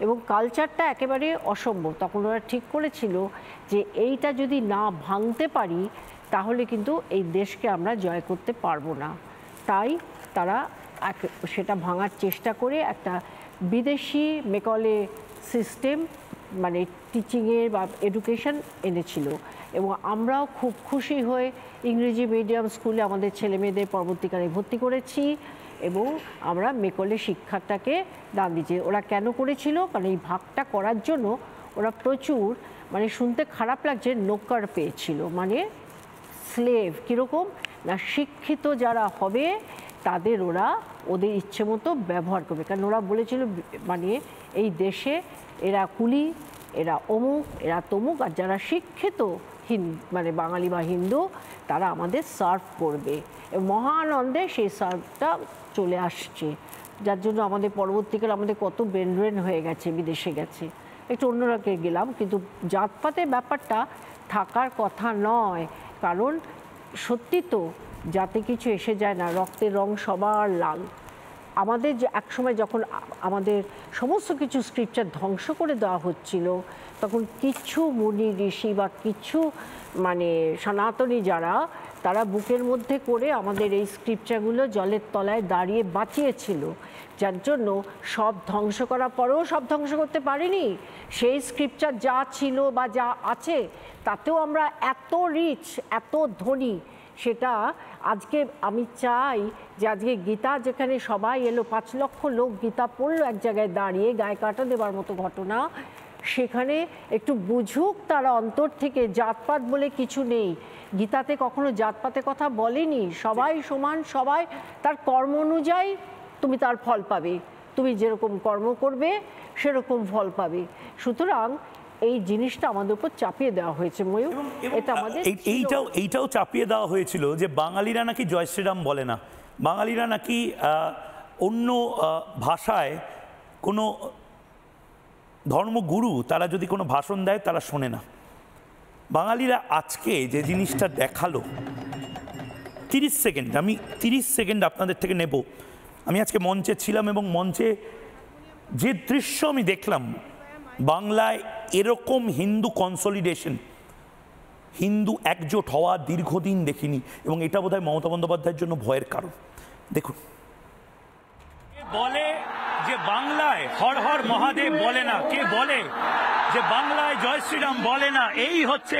এবং কালচারটা একেবারে অসম্ভব। তখন ওরা ঠিক করেছিল যে এইটা যদি না ভাঙতে পারি তাহলে কিন্তু এই দেশকে আমরা জয় করতে পারবো না। তাই তারা সেটা ভাঙার চেষ্টা করে একটা বিদেশি মেকলে সিস্টেম টিচিংয়ের বা এডুকেশন এনেছিল এবং আমরাও খুব খুশি হয়ে ইংরেজি মিডিয়াম স্কুলে আমাদের ছেলে মেয়েদের পরবর্তীকালে ভর্তি করেছি এবং আমরা মেকলে শিক্ষাটাকে দান দিয়েছি। ওরা কেন করেছিল? কারণ এই ভাগটা করার জন্য ওরা প্রচুর শুনতে খারাপ লাগছে নৌকার পেয়েছিল, স্লেভ। কীরকম না, শিক্ষিত যারা হবে তাদের ওরা ওদের ইচ্ছে মতো ব্যবহার করবে। কারণ ওরা বলেছিল এই দেশে এরা কুলি, এরা অমুক, এরা তমুক, আর যারা শিক্ষিত বাঙালি বা হিন্দু তারা আমাদের সার্ভ করবে। মহানন্দে সেই সার্ভটা চলে আসছে, যার জন্য আমাদের পরবর্তীকালে আমাদের কত ব্রেন হয়ে গেছে, বিদেশে গেছে। একটু অন্যরাকে গেলাম, কিন্তু জাতপাতের ব্যাপারটা থাকার কথা নয়। কারণ সত্যি তো যাতে কিছু এসে যায় না, রক্তের রং সবার লাল, আমাদের যে একসময় যখন আমাদের সমস্ত কিছু স্ক্রিপচার ধ্বংস করে দেওয়া হচ্ছিল, তখন কিছু মুনি ঋষি বা কিছু মানে সনাতনী যারা, তারা বুকের মধ্যে করে আমাদের এই স্ক্রিপচারগুলো জলের তলায় দাঁড়িয়ে বাঁচিয়েছিল, যার জন্য সব ধ্বংস করার পরেও সব ধ্বংস করতে পারিনি। সেই স্ক্রিপচার যা ছিল বা যা আছে তাতেও আমরা এত রিচ, এত ধনী, সেটা আজকে আমি চাই যে আজকে গীতা যেখানে সবাই এলো, 5 লক্ষ লোক গীতা পড়লো এক জায়গায় দাঁড়িয়ে, গায়ে কাঁটা দেবার মতো ঘটনা, সেখানে একটু বুঝুক তারা অন্তর থেকে, জাতপাত বলে কিছু নেই। গীতাতে কখনো জাতপাতের কথা বলেনি, সবাই সমান, সবাই তার কর্ম অনুযায়ী তুমি তার ফল পাবে, তুমি যেরকম কর্ম করবে সেরকম ফল পাবে। সুতরাং এই জিনিসটা আমাদের উপর চাপিয়ে দেওয়া হয়েছে ময়ূর, এটা আমাদের এইটাও চাপিয়ে দেওয়া হয়েছিল যে বাঙালিরা নাকি জয় শ্রীরাম বলে না, বাঙালিরা নাকি অন্য ভাষায় কোনো ধর্মগুরু তারা যদি কোনো ভাষণ দেয় তারা শোনে না। বাঙালিরা আজকে যে জিনিসটা দেখালো, 30 সেকেন্ড, আমি 30 সেকেন্ড আপনাদের থেকে নেব। আমি আজকে মঞ্চে ছিলাম এবং মঞ্চে যে দৃশ্য আমি দেখলাম, বাংলায় এরকম হিন্দু কনসলিডেশন, হিন্দু একজোট হওয়া দীর্ঘদিন দেখিনি, এবং এটা বোধহয় মমতা বন্দ্যোপাধ্যায়ের জন্য ভয়ের কারণ। দেখুন, বলে যে বাংলায় হর হর মহাদেব বলে না, কে বলে যে বাংলায় জয় শ্রীরাম বলে না? এই হচ্ছে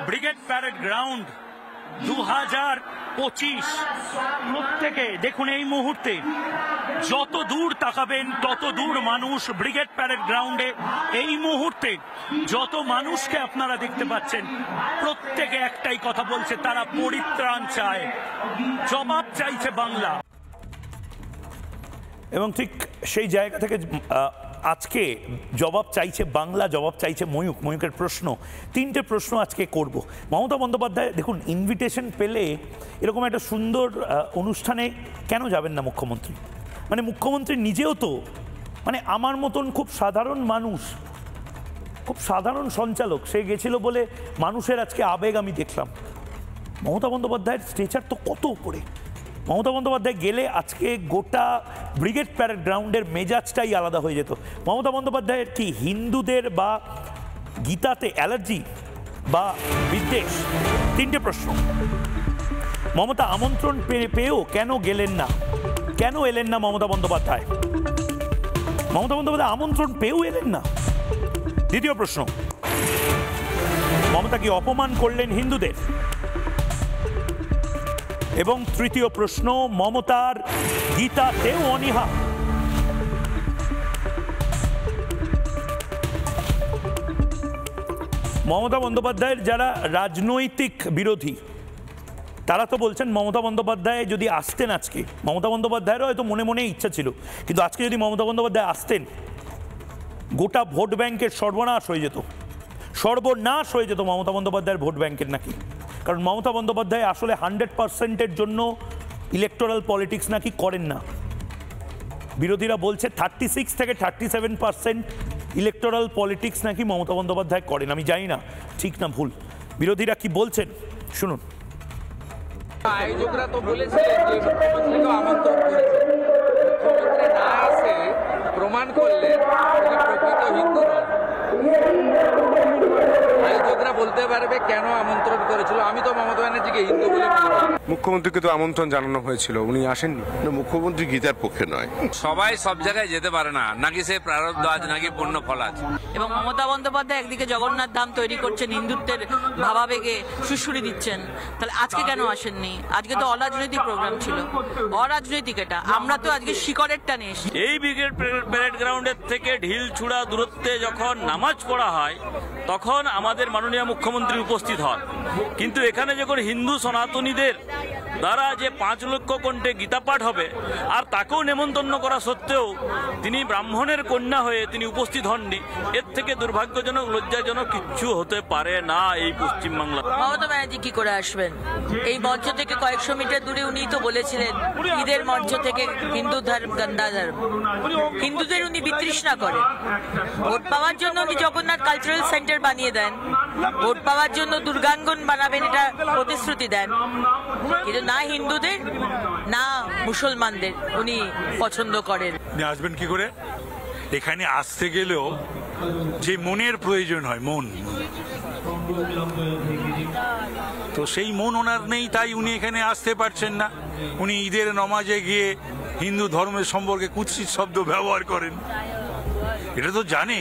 ব্রিগেড প্যারেড গ্রাউন্ড 2025। প্রত্যেকে দেখুন, এই মুহূর্তে যত দূর তাকাবেন তত দূর মানুষ ব্রিগেড প্যারেড গ্রাউন্ডে। এই মুহূর্তে যত মানুষকে আপনারা দেখতে পাচ্ছেন, প্রত্যেকে একটাই কথা বলছে, তারা পরিত্রাণ চায়, জবাব চাইছে বাংলা। এবং ঠিক সেই জায়গা থেকে আজকে জবাব চাইছে বাংলা, জবাব চাইছে ময়ূকের প্রশ্ন। 3টে প্রশ্ন আজকে করব। মমতা বন্দ্যোপাধ্যায় দেখুন, ইনভিটেশন পেলে এরকম একটা সুন্দর অনুষ্ঠানে কেন যাবেন না মুখ্যমন্ত্রী? মানে মুখ্যমন্ত্রী নিজেও তো মানে আমার মতন খুব সাধারণ মানুষ, খুব সাধারণ সঞ্চালক, সে গেছিল বলে মানুষের আজকে আবেগ আমি দেখলাম। মমতা বন্দ্যোপাধ্যায়ের স্ট্রেচার তো কত উপরে। মমতা বন্দ্যোপাধ্যায় গেলে আজকে গোটা ব্রিগেড প্যারেড গ্রাউন্ডের মেজাজটাই আলাদা হয়ে যেত। মমতা বন্দ্যোপাধ্যায়ের কি হিন্দুদের বা গীতাতে অ্যালার্জি বা বিদ্বেষ? 3টে প্রশ্ন। মমতা আমন্ত্রণ পেয়েও কেন গেলেন না? কেন এলেন না মমতা বন্দ্যোপাধ্যায়? মমতা বন্দ্যোপাধ্যায় আমন্ত্রণ পেয়েও এলেন না। 2য় প্রশ্ন, মমতা কি অপমান করলেন হিন্দুদের? এবং 3য় প্রশ্ন, মমতার গীতাতেও অনীহা। মমতা বন্দ্যোপাধ্যায়ের যারা রাজনৈতিক বিরোধী তারা তো বলছেন মমতা বন্দ্যোপাধ্যায় যদি আসতেন, আজকে মমতা বন্দ্যোপাধ্যায়েরও হয়তো মনে মনে ইচ্ছা ছিল, কিন্তু আজকে যদি মমতা বন্দ্যোপাধ্যায় আসতেন, গোটা ভোট ব্যাংকের সর্বনাশ হয়ে যেত, সর্বনাশ হয়ে যেত মমতা বন্দ্যোপাধ্যায়ের ভোট ব্যাংকের নাকি। কারণ মমতা বন্দ্যোপাধ্যায় আসলে 100%-এর জন্য ইলেকটোরাল পলিটিক্স নাকি করেন না। বিরোধীরা বলছে 36 থেকে 37% ইলেকটোরাল পলিটিক্স নাকি মমতা বন্দ্যোপাধ্যায় করেন। আমি জানি না ঠিক না ভুল, বিরোধীরা কি বলছেন শুনুন। আয়োজকরা তো বলেছিলেন যে মুখ্যমন্ত্রীকে আমন্ত্রণ করেছে, মুখ্যমন্ত্রী না এসে প্রমাণ করলেন তিনি প্রকৃত হিন্দু নন। আয়োজকরা বলতে পারবে কেন আমন্ত্রণ করেছিল? আমি তো মমতা ব্যানার্জিকে হিন্দু বলে মনে করি। মুখ্যমন্ত্রীকে তো আমন্ত্রণ জানানো হয়েছিল, উনি আসেননি। মুখ্যমন্ত্রী গীতার পক্ষে নয়। সবাই সব জায়গায় যেতে পারে না, নাকি সে প্রারব্ধ আছে, নাকি পূর্ণ ফল আছে। এবং মমতা বন্দ্যোপাধ্যায় একদিকে জগন্নাথ ধাম তৈরি করছেন, হিন্দুত্বের ভাবাবেগে সুশ্রুতি দিচ্ছেন, তাহলে আজকে কেন আসেননি? আজকে তো অরাজনৈতিক প্রোগ্রাম ছিল, অরাজনৈতিক এটা। আমরা তো আজকে শিকড়ের টানে এসেছি। এই ব্রিগেড প্যারেড গ্রাউন্ডের থেকে ঢিল ছুড়া দূরত্বে যখন নামাজ পড়া হয়, তখন আমাদের মাননীয় মুখ্যমন্ত্রী উপস্থিত হন। কিন্তু এখানে যখন হিন্দু সনাতনীদের দ্বারা যে 5 লক্ষ কণ্ঠে গীতা পাঠ হবে, আর তাকেও নেমন্তন্ন করা সত্ত্বেও তিনি ব্রাহ্মণের কন্যা হয়ে তিনি উপস্থিত হননি, এর থেকে দুর্ভাগ্যজনক, লজ্জাজনক কিচ্ছু হতে পারে না এই পশ্চিমবাংলা। মমতা ব্যানার্জি কি করে আসবেন? এই মঞ্চ থেকে কয়েকশো মিটার দূরে উনি তো বলেছিলেন ঈদের মঞ্চ থেকে হিন্দু ধর্ম গন্দা ধর্ম, হিন্দুদের উনি বিতৃষ্ণা করেন। ভোট পাওয়ার জন্য উনি জগন্নাথ কালচারাল সেন্টার বানিয়ে দেন, ভোট পাওয়ার জন্য দুর্গাঙ্গন বানাবেন এটা প্রতিশ্রুতি দেন, কিন্তু না হিন্দুদের না মুসলমানদের উনি পছন্দ করেন। আপনি আসবেন কি করে? এখানে আসতে গেলেও যে মনের প্রয়োজন হয়, মন, তো সেই মন ওনার নেই, তাই উনি এখানে আসতে পারছেন না। উনি ঈদের নমাজে গিয়ে হিন্দু ধর্মের সম্পর্কে কুৎসিত শব্দ ব্যবহার করেন, এটা তো জানে।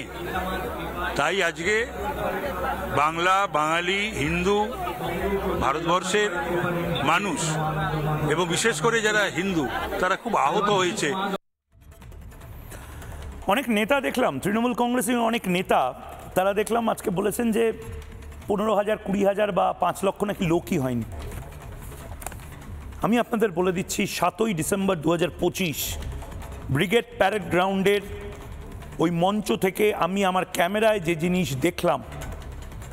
তাই আজকে বাংলা, বাঙালি, হিন্দু, ভারতবর্ষের মানুষ এবং বিশেষ করে যারা হিন্দু তারা খুব আহত হয়েছে। অনেক নেতা দেখলাম, তৃণমূল কংগ্রেসের অনেক নেতা, তারা দেখলাম আজকে বলেছেন যে 15,000, 20,000 বা 5 লক্ষ নাকি লোকই হয়নি। আমি আপনাদের বলে দিচ্ছি 7ই ডিসেম্বর 2025 ব্রিগেড প্যারেড গ্রাউন্ডের ওই মঞ্চ থেকে আমি আমার ক্যামেরায় যে জিনিস দেখলাম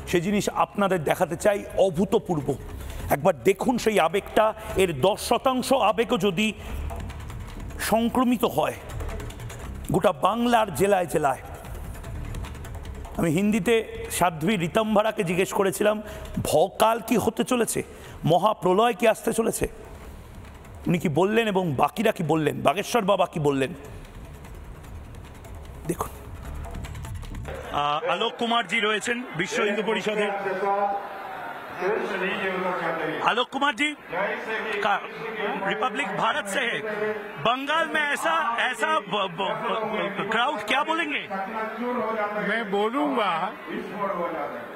সেই জিনিস আপনাদের দেখাতে চাই। অভূতপূর্ব, একবার দেখুন সেই আবেগটা। এর 10% আবেগও যদি সংক্রমিত হয় গোটা বাংলার জেলায় জেলায়। আমি হিন্দিতে সাধ্বী রীতম্ভরাকে জিজ্ঞেস করেছিলাম ভকাল কি হতে চলেছে, মহাপ্রলয় কি আসতে চলেছে। উনি কি বললেন এবং বাকিরা কি বললেন, বাগেশ্বর বাবা কি বললেন দেখুন। আলোক কুমার জি রয়েছেন বিশ্ব হিন্দু পরিষদের। आलोक कुमार जी का रिपब्लिक भारत से है, बंगाल में ऐसा क्राउड क्या बोलेंगे? मैं बोलूंगा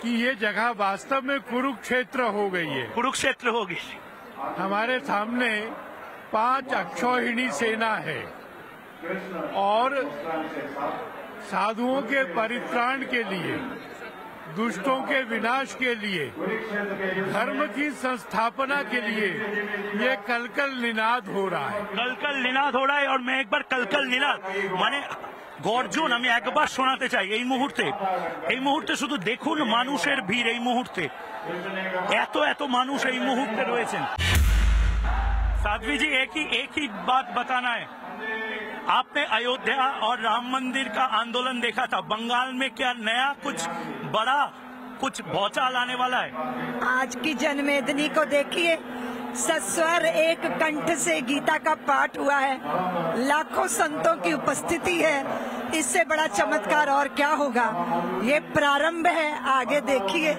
कि ये जगह वास्तव में कुरुक्षेत्र हो गई है। कुरुक्षेत्र हो गई। हमारे सामने 5 अक्षौहिणी सेना है और साधुओं के परित्राण के लिए, दुष्टों के विनाश के लिए, धर्म की संस्थापना के लिए ये कलकल निनाद हो रहा है। कलकल निनाद हो रहा है। और मैं एक बार कलकल निनाद মানে গর্জন আমি একবার শোনাতে চাই। এই মুহূর্তে শুধু দেখুন মানুষের ভিড়। এই মুহূর্তে এত মানুষ এই মুহূর্তে রয়েছেন। साध्वी जी एक ही बात बताना है, आपने अयोध्या और राम मंदिर का आंदोलन देखा था, बंगाल में क्या नया कुछ बड़ा कुछ भौचाल आने वाला है? आज की जनमेदनी को देखिए, सस्वर एक कंठ से गीता का पाठ हुआ है, लाखों संतों की उपस्थिति है। इससे बड़ा चमत्कार और क्या होगा? ये प्रारंभ है, आगे देखिए।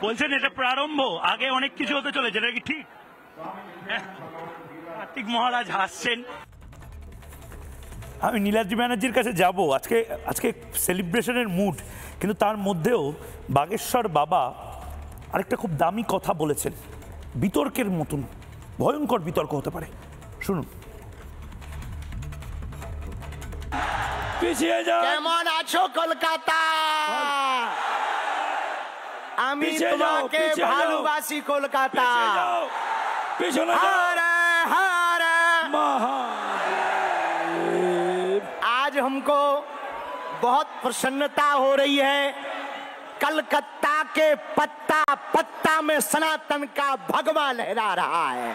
বলছেন এটা প্রারম্ভ, আগে অনেক কিছু হতে চলেছে, এটা কি ঠিক? কার্তিক মহারাজ হাসছেন। আমি নীলাদ্রি ব্যানার্জির কাছে যাব। আজকে সেলিব্রেশনের মুড, কিন্তু তার মধ্যেও বাগেশ্বর বাবা আরেকটা খুব দামি কথা বলেছেন, বিতর্কের মতন, ভয়ঙ্কর বিতর্ক হতে পারে। শুনুন। পিছিয়ে যাও। কেমন আছো কলকাতা? আমি তোমাকে ভালোবাসি কলকাতা। आज हमको बहुत प्रसन्नता हो रही है। कलकत्ता के पत्ता पत्ता में सनातन का भगवा लहरा रहा है।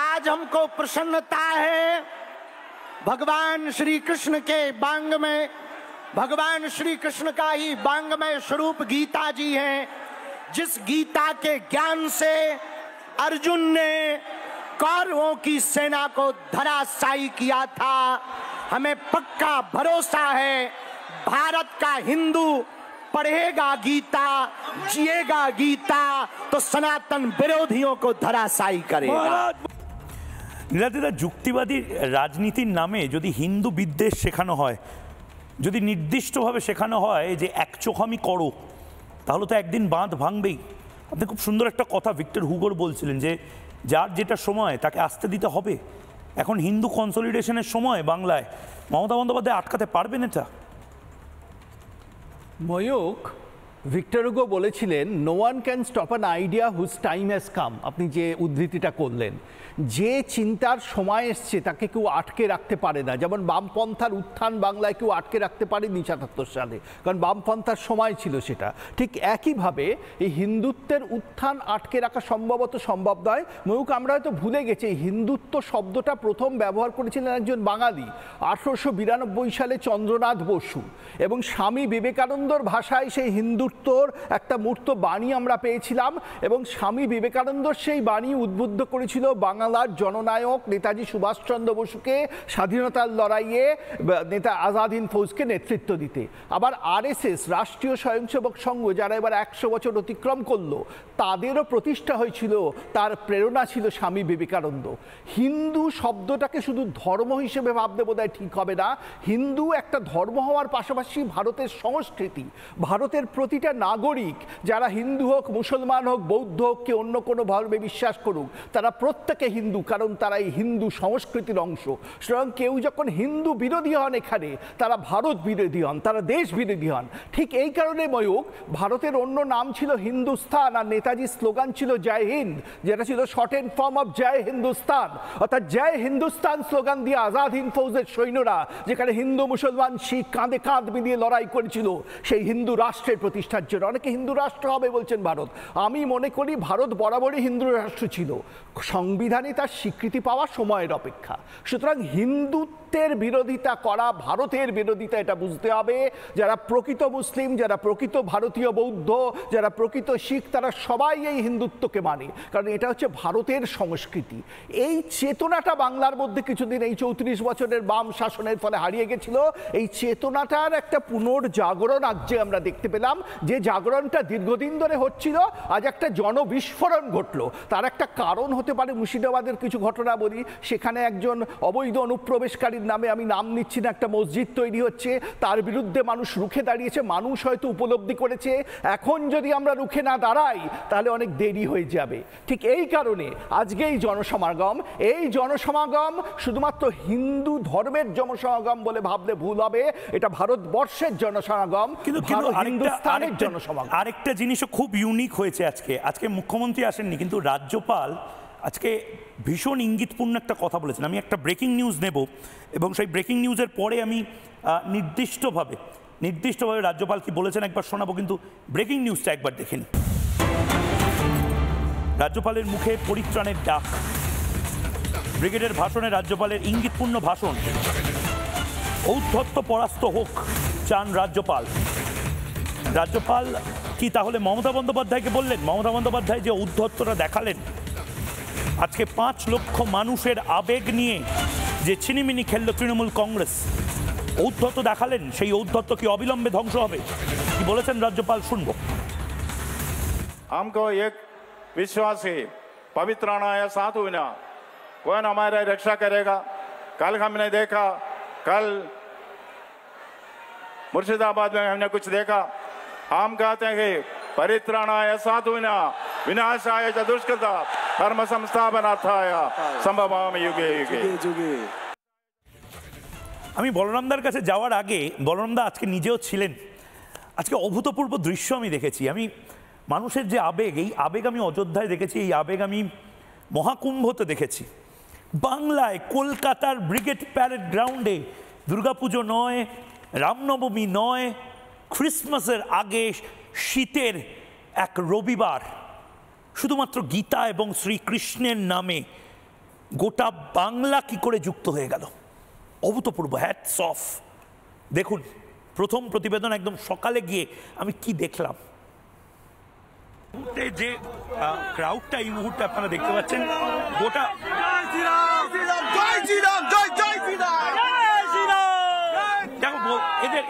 आज हमको प्रसन्नता है भगवान श्री कृष्ण के बांग में, भगवान श्री कृष्ण का ही बांगमय स्वरूप गीता जी हैं, जिस गीता के ज्ञान से अर्जुन ने कौरवों की सेना को धराशायी किया था। हमें पक्का भरोसा है भारत का हिंदू पढ़ेगा गीता, जिएगा गीता, तो सनातन विरोधियों को धराशायी करेगा। নীলাদিদা, যুক্তিবাদী রাজনীতির নামে যদি হিন্দু বিদ্বেষ শেখানো হয়, যদি নির্দিষ্টভাবে শেখানো হয় যে একচোখামি করো, তাহলে তো একদিন বাঁধ ভাঙবেই। আপনি খুব সুন্দর একটা কথা ভিক্টর হুগোর বলছিলেন যে যার যেটা সময় তাকে আসতে দিতে হবে। এখন হিন্দু কনসলিডেশনের সময় বাংলায়, মমতা বন্দ্যোপাধ্যায় আটকাতে পারবেন এটা? ময়ূক, ভিক্টর হুগো বলেছিলেন no one can stop an idea whose time has come. আপনি যে উদ্ধৃতিটা করলেন, যে চিন্তার সময় এসছে তাকে কেউ আটকে রাখতে পারে না। যেমন বামপন্থার উত্থান বাংলায় কেউ আটকে রাখতে পারেনি ৭৭ সালে, কারণ বামপন্থার সময় ছিল সেটা। ঠিক একইভাবে এই হিন্দুত্বের উত্থান আটকে রাখা সম্ভবত সম্ভব নয়। ময়ূক, আমরা হয়তো ভুলে গেছি হিন্দুত্ব শব্দটা প্রথম ব্যবহার করেছিলেন একজন বাঙালি 1892 সালে চন্দ্রনাথ বসু, এবং স্বামী বিবেকানন্দর ভাষায় সেই হিন্দুর হিন্দুত্বর একটা মূর্ত বাণী আমরা পেয়েছিলাম এবং স্বামী বিবেকানন্দ সেই বাণী উদ্বুদ্ধ করেছিল বাংলার জননায়ক নেতাজি সুভাষচন্দ্র বসুকে স্বাধীনতার লড়াইয়ে নেতা আজাদ হিন্দ ফৌজকে নেতৃত্ব দিতে। আবার আরএসএস রাষ্ট্রীয় স্বয়ংসেবক সংঘ যারা এবার 100 বছর অতিক্রম করলো তাদেরও প্রতিষ্ঠা হয়েছিল, তার প্রেরণা ছিল স্বামী বিবেকানন্দ। হিন্দু শব্দটাকে শুধু ধর্ম হিসেবে ভাবতে বোধহয় ঠিক হবে না। হিন্দু একটা ধর্ম হওয়ার পাশাপাশি ভারতের সংস্কৃতি, ভারতের প্রতিটা নাগরিক যারা হিন্দু হোক, মুসলমান হোক, বৌদ্ধ হোক, কি অন্য কোনো ধর্মে বিশ্বাস করুক, তারা প্রত্যেকে হিন্দু, কারণ তারা এই হিন্দু সংস্কৃতির অংশ। সুতরাং কেউ যখন হিন্দু বিরোধী হন এখানে, তারা ভারত বিরোধী হন, তারা দেশ বিরোধী হন। ঠিক এই কারণে ময়ূক ভারতের অন্য নাম ছিল হিন্দুস্তান আর নেতাজির স্লোগান ছিল জয় হিন্দ, যেটা ছিল শর্ট এন্ড ফর্ম অফ জয় হিন্দুস্তান। অর্থাৎ জয় হিন্দুস্তান স্লোগান দিয়ে আজাদ হিন্দ ফৌজের সৈন্যরা, যেখানে হিন্দু মুসলমান শিখ কাঁধে কাঁধ মিলিয়ে লড়াই করেছিল সেই হিন্দু রাষ্ট্রের প্রতিষ্ঠার জন্য। অনেকে হিন্দু রাষ্ট্র হবে বলছেন ভারত, আমি মনে করি ভারত বরাবরই হিন্দু রাষ্ট্র ছিল, সংবিধানে তার স্বীকৃতি পাওয়া সময়ের অপেক্ষা। সুতরাং হিন্দুত্বের বিরোধিতা করা ভারতের বিরোধিতা, এটা বুঝতে হবে। যারা প্রকৃত মুসলিম, যারা প্রকৃত ভারতীয় বৌদ্ধ, যারা প্রকৃত শিখ, তারা সবাই এই হিন্দুত্বকে মানে, কারণ এটা হচ্ছে ভারতের সংস্কৃতি। এই চেতনাটা বাংলার মধ্যে কিছুদিন এই 34 বছরের বাম শাসনের ফলে হারিয়ে গেছিল। এই চেতনাটার একটা পুনর্জাগরণ আজ যে আমরা দেখতে পেলাম, যে জাগরণটা দীর্ঘদিন ধরে হচ্ছিল, আজ একটা জনবিস্ফোরণ ঘটলো। তার একটা কারণ হতে পারে মুর্শিদাবাদের কিছু ঘটনা বলি। সেখানে একজন অবৈধ অনুপ্রবেশকারীর নামে, আমি নাম নিচ্ছি না, একটা মসজিদ তৈরি হচ্ছে, তার বিরুদ্ধে মানুষ রুখে দাঁড়িয়েছে। মানুষ হয়তো উপলব্ধি করেছে এখন যদি আমরা রুখে না দাঁড়াই তাহলে অনেক দেরি হয়ে যাবে। ঠিক এই কারণে আজকে এই জনসমাগম শুধুমাত্র হিন্দু ধর্মের জনসমাগম বলে ভাবলে ভুল হবে। এটা ভারতবর্ষের জনসমাগম, কিন্তু হিন্দুস্তানের জনসমাগম। আরেকটা জিনিসও খুব ইউনিক হয়েছে আজকে মুখ্যমন্ত্রী আসেননি, কিন্তু রাজ্যপাল আজকে ভীষণ ইঙ্গিতপূর্ণ একটা কথা বলেছেন। আমি একটা ব্রেকিং নিউজ নেব এবং সেই ব্রেকিং নিউজের পরে আমি নির্দিষ্টভাবে রাজ্যপাল কি বলেছেন একবার শোনাবো, কিন্তু ব্রেকিং নিউজটা একবার দেখে নিই। রাজ্যপালের মুখে পরিত্রাণের ডাক, ব্রিগেডের ভাষণে রাজ্যপালের ইঙ্গিতপূর্ণ ভাষণ। ঔদ্ধত্য পরাস্ত হোক চান রাজ্যপাল। রাজ্যপাল কি তাহলে মমতা বন্দ্যোপাধ্যায়কে বললেন? মমতা বন্দ্যোপাধ্যায় যে ঔদ্ধত্যটা দেখালেন, আজকে 5 লক্ষ মানুষের আবেগ নিয়ে যে ছিনিমিনি খেলল তৃণমূল কংগ্রেস, ঔদ্ধত্য দেখালেন, সেই ঔদ্ধত্য কি অবিলম্বে ধ্বংস হবে? কি বলেছেন রাজ্যপাল, শুনবো। हमको एक विश्वास है, पवित्राणाय साधुना, कौन हमारी रक्षा करेगा। कल हमने देखा, कल मुर्शिदाबाद में हमने कुछ देखा। हम कहते हैं परित्राणाय साधुना विनाशाय च दुष्कृता धर्म संस्थापनार्थाय संभवामि युगे युगे। আমি বলরামদার কাছে যাওয়ার আগে, বলরামদা আজকে নিজেও ছিলেন, আজকে অভূতপূর্ব দৃশ্য আমি দেখেছি। আমি মানুষের যে আবেগ, এই আবেগ আমি অযোধ্যায় দেখেছি, এই আবেগ আমি মহাকুম্ভতে দেখেছি। বাংলায় কলকাতার ব্রিগেড প্যারেড গ্রাউন্ডে দুর্গাপুজো নয়, রামনবমী নয়, ক্রিসমাসের আগে শীতের এক রবিবার, শুধুমাত্র গীতা এবং শ্রীকৃষ্ণের নামে গোটা বাংলা কি করে যুক্ত হয়ে গেল। অভূতপূর্ব, হ্যাটস অফ। দেখুন প্রথম প্রতিবেদন, একদম সকালে গিয়ে আমি কি দেখলাম। যে ক্রাউডটা এই মুহূর্তে আপনারা দেখতে পাচ্ছেন, গোটা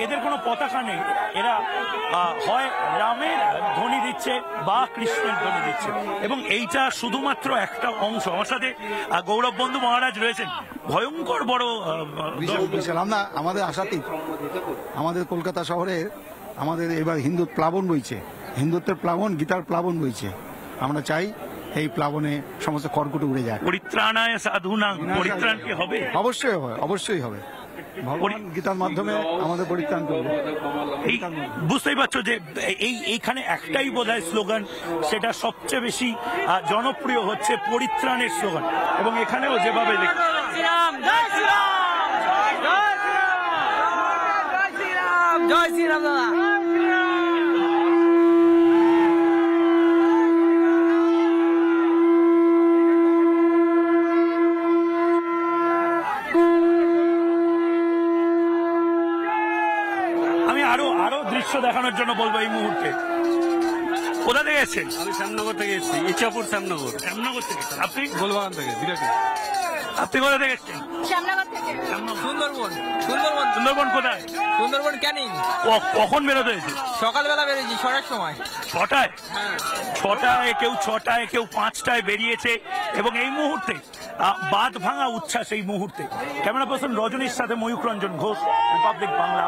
এদের কোনো পতাকা নেই, এরা হয় রামের ধ্বনি দিচ্ছে বা কৃষ্ণের ধ্বনি দিচ্ছে, এবং এইটা শুধুমাত্র একটা অংশ। আমার সাথে গৌরব বন্ধু মহারাজ রয়েছেন, ভয়ঙ্কর বড় বিশাল। আমরা আমাদের আশাতেই আমাদের কলকাতা শহরে আমাদের এবার হিন্দু প্লাবন বইছে, হিন্দুত্বের প্লাবন, গীতার প্লাবন বইছে। আমরা চাই এই প্লাবনে সমস্ত খড়কুটো উড়ে যায়। পরিত্রাণায় সাধুনাং, পরিত্রাণ কি হবে? অবশ্যই হবে, অবশ্যই হবে। ভগবান গীতার মাধ্যমে আমাদের পরিত্রাণ করবে। বুঝতেই পারছো যে এইখানে একটাই বোধহয় স্লোগান, সেটা সবচেয়ে বেশি জনপ্রিয় হচ্ছে পরিত্রাণের স্লোগান। এবং এখানেও যেভাবে জয় শ্রীরাম দাদা। দৃশ্য দেখানোর জন্য বলবো এই মুহূর্তে। কোথা থেকে এসেছেন? আমি শ্যামনগর থেকে এসেছি, ইচ্ছাপুর শ্যামনগর। শ্যামনগর থেকে? আপনি? গোলবাগান থেকে, বিরাটি। আপনি কোথা থেকে এসেছেন? শ্যামনগর থেকে। সুন্দরবন। সুন্দরবন। সুন্দরবন কোথায়? সুন্দরবন ক্যানিং। কখন বেরোতে হয়েছে? সকালবেলা বেরিয়েছি 6টার সময়। 6টায়? 6টায়, কেউ 6টায়, কেউ 5টায় বেরিয়েছে এবং এই মুহূর্তে বাঁধ ভাঙা উচ্ছ্বাস এই মুহূর্তে। ক্যামেরা পার্সন রজনীর সাথে ময়ূখ রঞ্জন ঘোষ, রিপাবলিক বাংলা।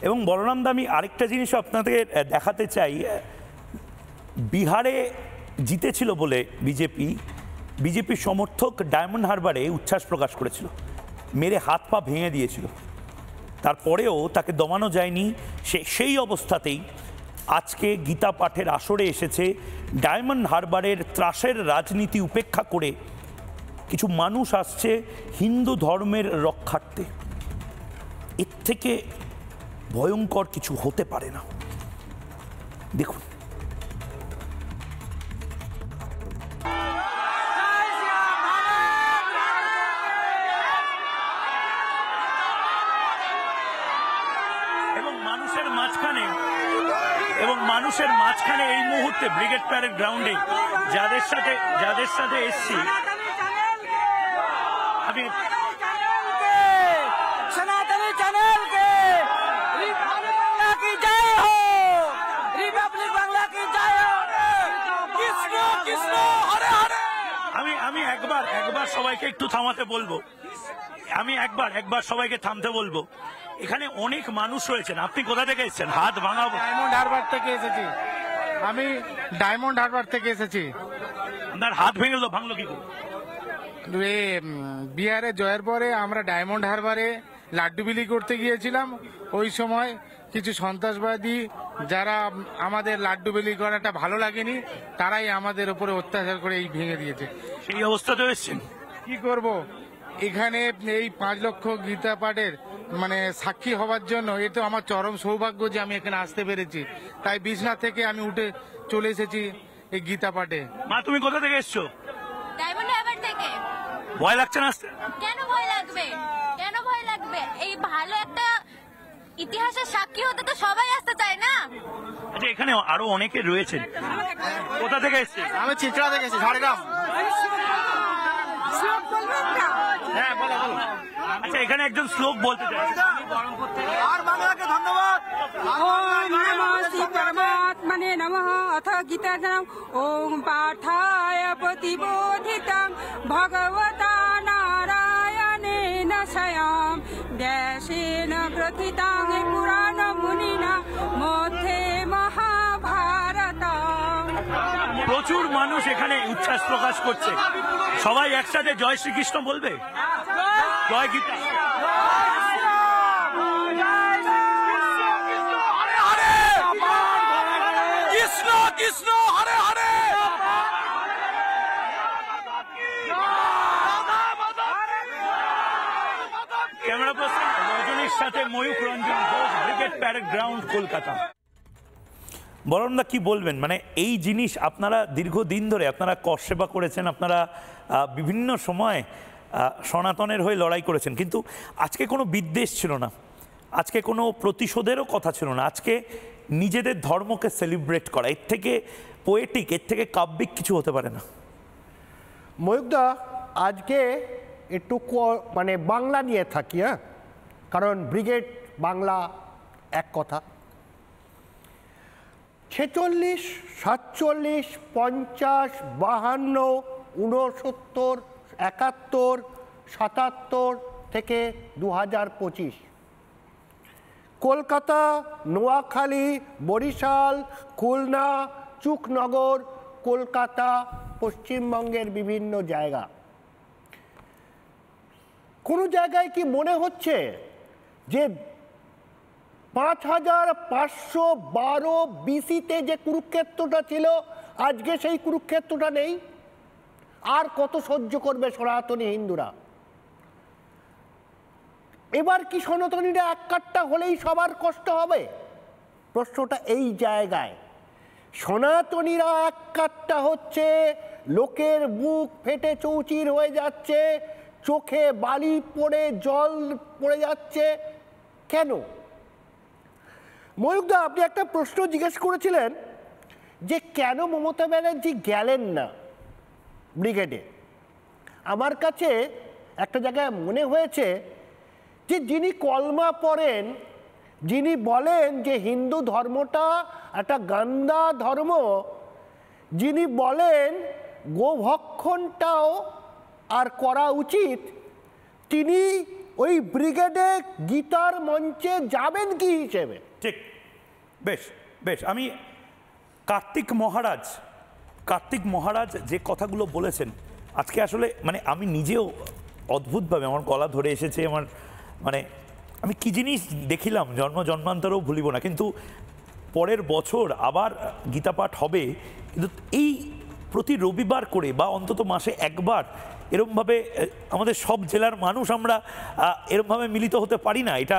এবং বলরাম দা, আমি আরেকটা জিনিস আপনাদের দেখাতে চাই। বিহারে জিতেছিল বলে বিজেপির সমর্থক ডায়মন্ড হারবারে উচ্ছ্বাস প্রকাশ করেছিল, মেরে হাত পা ভেঙে দিয়েছিল। তারপরেও তাকে দমানো যায়নি। সেই অবস্থাতেই আজকে গীতা পাঠের আসরে এসেছে। ডায়মন্ড হারবারের ত্রাসের রাজনীতি উপেক্ষা করে কিছু মানুষ আসছে হিন্দু ধর্মের রক্ষার্থে। এর থেকে ভয়ঙ্কর কিছু হতে পারে না। দেখুন, মানুষের মাঝখানে এই মুহূর্তে ব্রিগেড প্যারেড গ্রাউন্ডে যাদের সাথে এসছি, আমি সনাতনী চ্যানেলকে কি জয় হো, রিপাবলিক বাংলা কি জয় হো, কৃষ্ণ কৃষ্ণ হরে হরে। আমি একবার সবাইকে একটু থামাতে বলবো। আমি একবার সবাইকে থামতে বলবো। এখানে অনেক মানুষ রয়েছেন। আপনি কোথা থেকে এসেছেন? হাত ভাঙাবো। ডায়মন্ড হারবার থেকে এসেছি আমি। ডায়মন্ড হারবার থেকে এসেছি। আপনার হাত ভাঙলো কি করে? বিহারে জয়ের পরে আমরা ডায়মন্ড হারবারে লাড্ডু বিলি করতে গিয়েছিলাম। ওই সময় কিছু সন্ত্রাসবাদী, যারা আমাদের লাড্ডু বিলি করাটা ভালো লাগেনি, তারাই আমাদের উপরে অত্যাচার করে এই ভেঙে দিয়েছে। সেই অবস্থাতে এসেছেন? কি করব, এখানে এই 5 লক্ষ গীতা পাঠের সাক্ষী হওয়ার জন্য এ তো আমার চরম সৌভাগ্য যে আমি এখানে আসতে পেরেছি। তাই বিছনা থেকে আমি উঠে চলে এসেছি এই গীতা পাঠে। মা, তুমি কোথা থেকে এসছো? ডায়মন্ড হারবার থেকে। ভয় লাগছে না আসতে? কেন ভয় লাগবে, কেন ভয় লাগবে? এই ভালো একটা ইতিহাসের সাক্ষী হতে তো সবাই আসতে চায় না? আচ্ছা, এখানে আরো অনেকে রয়েছেন। কোথা থেকে এসছে? আমি চিত্রা থেকে এসেছি, ঝাড়গ্রাম। হ্যাঁ, বলো। আচ্ছা, এখানে একজন শ্লোক বলতে চাই। আর বাংলাকে ধন্যবাদ। ওম নমঃ শ্রী পরমাত্মনে নমঃ। অথ গীতাজনম ওম পাঠায় প্রতিবোধিতং ভগবতা নারায়ণেন স্বয়ং ব্যাসেন গ্রথিতং পুরাণ মুনিনা মধ্যে মহাভারতম। প্রচুর মানুষ এখানে উচ্ছ্বাস প্রকাশ করছে। সবাই একসাথে জয় শ্রীকৃষ্ণ বলবে। জয় গীতা। কৃষ্ণ কৃষ্ণ হরে হরে। ক্যামেরা পার্সন রজনীর সাথে Mayukh Ranjan Ghosh, brigade parade ground, Kolkata. Balaram da, কি বলবেন? এই জিনিস আপনারা দীর্ঘদিন ধরে আপনারা কর সেবা করেছেন, আপনারা বিভিন্ন সময় সনাতনের হয়ে লড়াই করেছেন, কিন্তু আজকে কোনো বিদ্বেষ ছিল না, আজকে কোনো প্রতিশোধেরও কথা ছিল না। আজকে নিজেদের ধর্মকে সেলিব্রেট করা, এর থেকে পোয়েটিক, এর থেকে কাব্যিক কিছু হতে পারে না। ময়ূকদা, আজকে একটু বাংলা নিয়ে থাকি, হ্যাঁ, কারণ ব্রিগেড বাংলা এক কথা। 46, 47, 50, 52, 69, 71, 77 থেকে 2025 কলকাতা, নোয়াখালী, বরিশাল, খুলনা, চুকনগর, কলকাতা, পশ্চিমবঙ্গের বিভিন্ন জায়গা। কোনো জায়গায় কি মনে হচ্ছে যে 5512 বিসিতে যে কুরুক্ষেত্রটা ছিল, আজকে সেই কুরুক্ষেত্রটা নেই? আর কত সহ্য করবে সনাতনী হিন্দুরা? এবার কি সনাতনীরা এক কাট্টা হলেই সবার কষ্ট হবে? প্রশ্নটা এই জায়গায়। সনাতনীরা এক কাট্টা হচ্ছে, লোকের মুখ ফেটে চৌচির হয়ে যাচ্ছে, চোখে বালি পড়ে জল পড়ে যাচ্ছে। কেন? ময়ূকদা, আপনি একটা প্রশ্ন জিজ্ঞেস করেছিলেন যে কেন মমতা ব্যানার্জি গেলেন না ব্রিগেডে। আমার কাছে একটা জায়গায় মনে হয়েছে যে যিনি কলমা পড়েন, যিনি বলেন যে হিন্দু ধর্মটা একটা গান্দা ধর্ম, যিনি বলেন গোভক্ষণটাও আর করা উচিত, তিনি ওই ব্রিগেডে গীতার মঞ্চে যাবেন কি হিসেবে? ঠিক, বেশ বেশ। আমি কার্তিক মহারাজ যে কথাগুলো বলেছেন আজকে, আসলে মানে আমি নিজেও অদ্ভুতভাবে আমার গলা ধরে এসেছে। আমার মানে আমি কি জিনিস দেখিলাম জন্মান্তরেও ভুলিব না। কিন্তু পরের বছর আবার গীতা পাঠ হবে, কিন্তু এই প্রতি রবিবার করে বা অন্তত মাসে একবার এরমভাবে আমাদের সব জেলার মানুষ আমরা এরমভাবে মিলিত হতে পারি না। এটা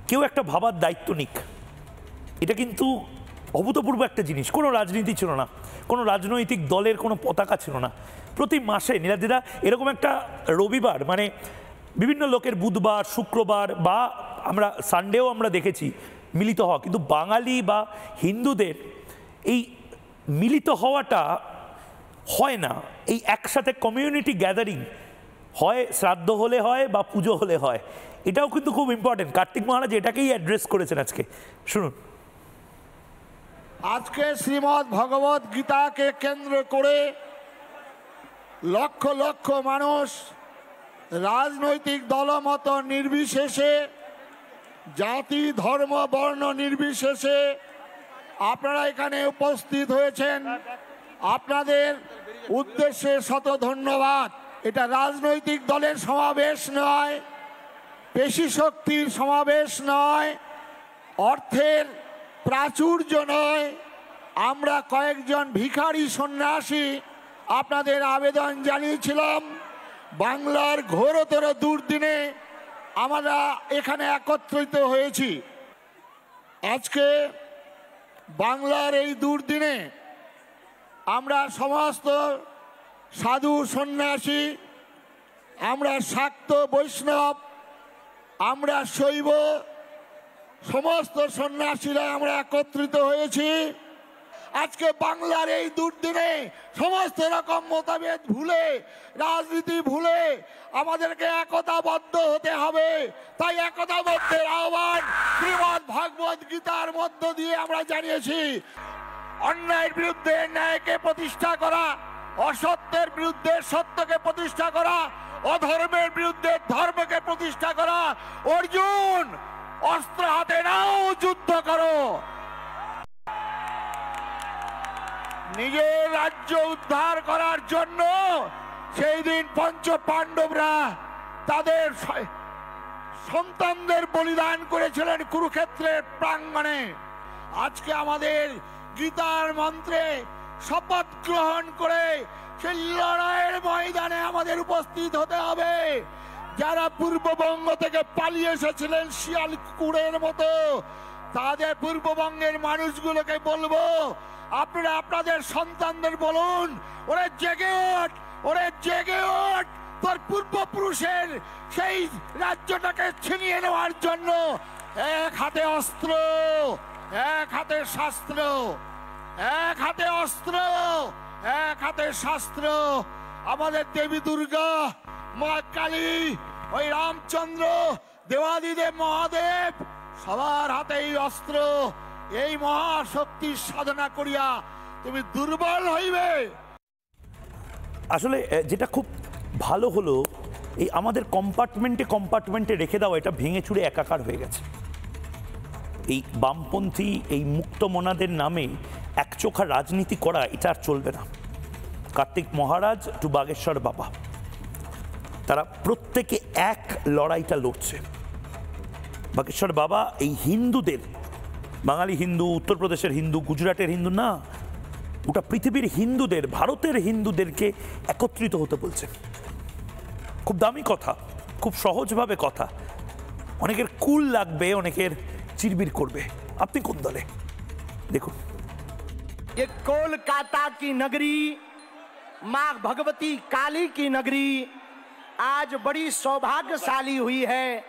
কেউ একটা ভাবার দায়িত্ব নিক। এটা কিন্তু অভূতপূর্ব একটা জিনিস। কোনো রাজনীতি ছিল না, কোনো রাজনৈতিক দলের কোনো পতাকা ছিল না। প্রতি মাসে নীলাদিদা এরকম একটা রবিবার, মানে বিভিন্ন লোকের বুধবার, শুক্রবার বা আমরা সানডেও আমরা দেখেছি মিলিত হওয়া, কিন্তু বাঙালি বা হিন্দুদের এই মিলিত হওয়াটা হয় না। এই একসাথে কমিউনিটি গ্যাদারিং হয়, শ্রাদ্ধ হলে হয় বা পুজো হলে হয়। এটাও কিন্তু খুব ইম্পর্টেন্ট। কার্তিক মহারাজ এটাকেই অ্যাড্রেস করেছেন আজকে, শুনুন। আজকে শ্রীমদ্ ভগবত গীতাকে কেন্দ্র করে লক্ষ লক্ষ মানুষ রাজনৈতিক দলমত নির্বিশেষে, জাতি ধর্ম বর্ণ নির্বিশেষে আপনারা এখানে উপস্থিত হয়েছেন। আপনাদের উদ্দেশ্যে শত ধন্যবাদ। এটা রাজনৈতিক দলের সমাবেশ নয়, পেশি শক্তির সমাবেশ নয়, অর্থের প্রাচুর্য নয়। আমরা কয়েকজন ভিখারি সন্ন্যাসী আপনাদের আবেদন জানিয়েছিলাম। বাংলার ঘোরতর দুর্দিনে আমরা এখানে একত্রিত হয়েছি। আজকে বাংলার এই দুর্দিনে আমরা সমস্ত সাধু সন্ন্যাসী, আমরা শাক্ত বৈষ্ণব, আমরা শৈব, সমস্ত সন্ন্যাসীরা আমরা একত্রিত হয়েছি। আজকে বাংলার এই দুর্দিনে সমস্ত রকম মতভেদ ভুলে, রাজনীতি ভুলে আমাদেরকে একতাবদ্ধ হতে হবে। তাই একতাবদ্ধের আহ্বান শ্রীমদ্ ভগবত গীতার মধ্য দিয়ে আমরা জানিয়েছি। অন্যায়ের বিরুদ্ধে ন্যায়কে প্রতিষ্ঠা করা, অসত্যের বিরুদ্ধে সত্যকে প্রতিষ্ঠা করা, অধর্মের বিরুদ্ধে ধর্মকে প্রতিষ্ঠা করা। অর্জুন, অস্ত্র হাতে নাও, যুদ্ধ করো। নিজের রাজ্য উদ্ধার করার জন্য সেই দিন পঞ্চ পাণ্ডবরা তাদের সন্তানদের বলিদান করেছিলেন কুরুক্ষেত্রের প্রাঙ্গণে। আজকে আমাদের গীতার মন্ত্রে শপথ গ্রহণ করে সেই লড়াইয়ের ময়দানে আমাদের উপস্থিত হতে হবে। যারা পূর্ববঙ্গ থেকে পালিয়ে এসেছিলেন শিয়াল কুকুরের মতো, তাদের পূর্ববঙ্গের মানুষগুলোকে বলবো, আপনারা আপনাদের সন্তানদের বলুন, ওরে জেগে ওঠ, ওরে জেগে ওঠ, তোর পূর্বপুরুষের সেই রাজ্যটাকে ছিনিয়ে নেওয়ার জন্য এক হাতে অস্ত্র, এক হাতে শাস্ত্র, এক হাতে অস্ত্র, এক হাতে শাস্ত্র। আমাদের দেবী দুর্গা, মা কালী, ওই রামচন্দ্র, দেবাদিদেব মহাদেব, সবার হাতে এই অস্ত্র। এই মহাশক্তির সাধনা করিয়া তুমি দুর্বল হইবে। আসলে যেটা খুব ভালো হলো, এই আমাদের কম্পার্টমেন্টে রেখে দেওয়া, এটা ভেঙে চুরে একাকার হয়ে গেছে। এই বামপন্থী, এই মুক্তমনাদের নামে একচোখা রাজনীতি করা, এটা আর চলবে না। কার্তিক মহারাজ টু বাগেশ্বর বাবা, তারা প্রত্যেকে এক লড়াইটা লড়ছে। বাগেশ্বর বাবা এই হিন্দুদের, বাঙালি হিন্দু, উত্তরপ্রদেশের হিন্দু, গুজরাটের হিন্দু না, ওটা পৃথিবীর হিন্দুদের, ভারতের হিন্দুদেরকে একত্রিত হতে বলছেন। খুব দামি কথা, খুব সহজভাবে কথা। অনেকের কুল লাগবে, অনেকের চিরবির করবে। আপনি কোন দলে? দেখুন, ये कोलकाता की नगरी, मां भगवती काली की नगरी आज बड़ी सौभाग्यशाली हुई है।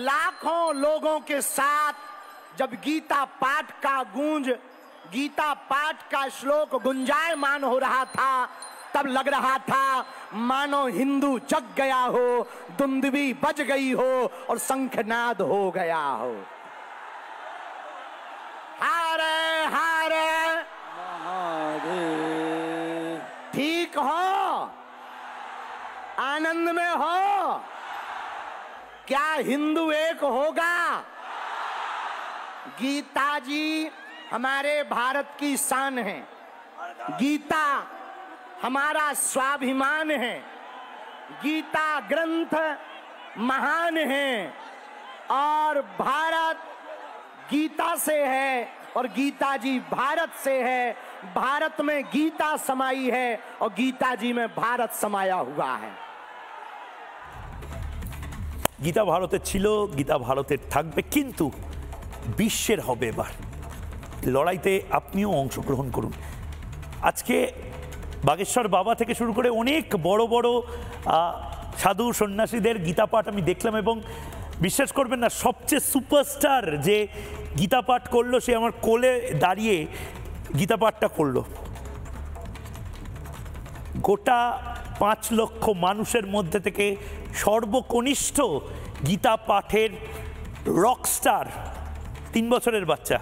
लाखों लोगों के साथ जब गीता पाठ का गूंज, गीता पाठ का श्लोक गुंजायमान हो रहा था, तब लग रहा था मानो हिंदू जग गया हो, दुंदुभी बज गई हो और शंखनाद हो गया हो। हारे हारे ठीक हो, आनंद में हो, क्या हिंदू एक होगा? गीता जी हमारे भारत की शान है, गीता हमारा स्वाभिमान है, गीता ग्रंथ महान है और भारत गीता से है और गीता जी भारत से है। भारत में गीता समाई है और गीता जी में भारत समाया हुआ है। গীতা ভারতে ছিল, গীতা ভারতে থাকবে, কিন্তু বিশ্বের হবে এবার। লড়াইতে আপনিও অংশগ্রহণ করুন। আজকে বাগেশ্বর বাবা থেকে শুরু করে অনেক বড় বড় সাধু সন্ন্যাসীদের গীতা পাঠ আমি দেখলাম, এবং বিশ্বাস করবেন না, সবচেয়ে সুপারস্টার যে গীতা পাঠ করলো সে আমার কোলে দাঁড়িয়ে গীতা পাঠটা করলো। গোটা 5 লক্ষ মানুষের মধ্যে থেকে সর্বকনিষ্ঠ গীতা পাঠের রকস্টার 3 বছরের বাচ্চা।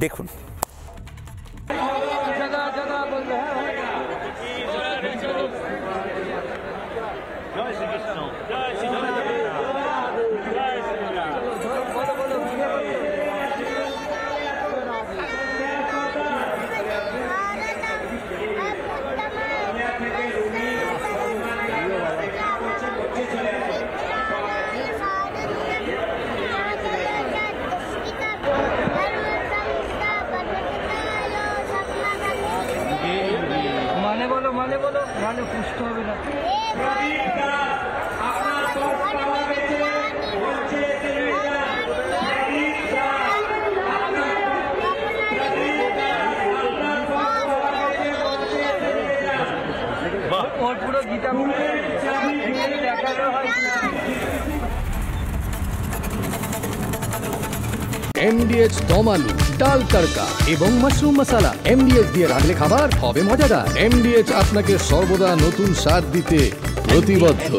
দেখুন। মানে বলো, মানে পুষ্ট হবে না। ওর পুরো গীতা দেখানো হয়। MDH দম আলু, ডাল তড়কা এবং মাশরুম মশলা। MDH দিয়ে রাঁধলে খাবার হবে মজাদার। MDH আপনাকে সর্বদা নতুন স্বাদ দিতে প্রতিবদ্ধ।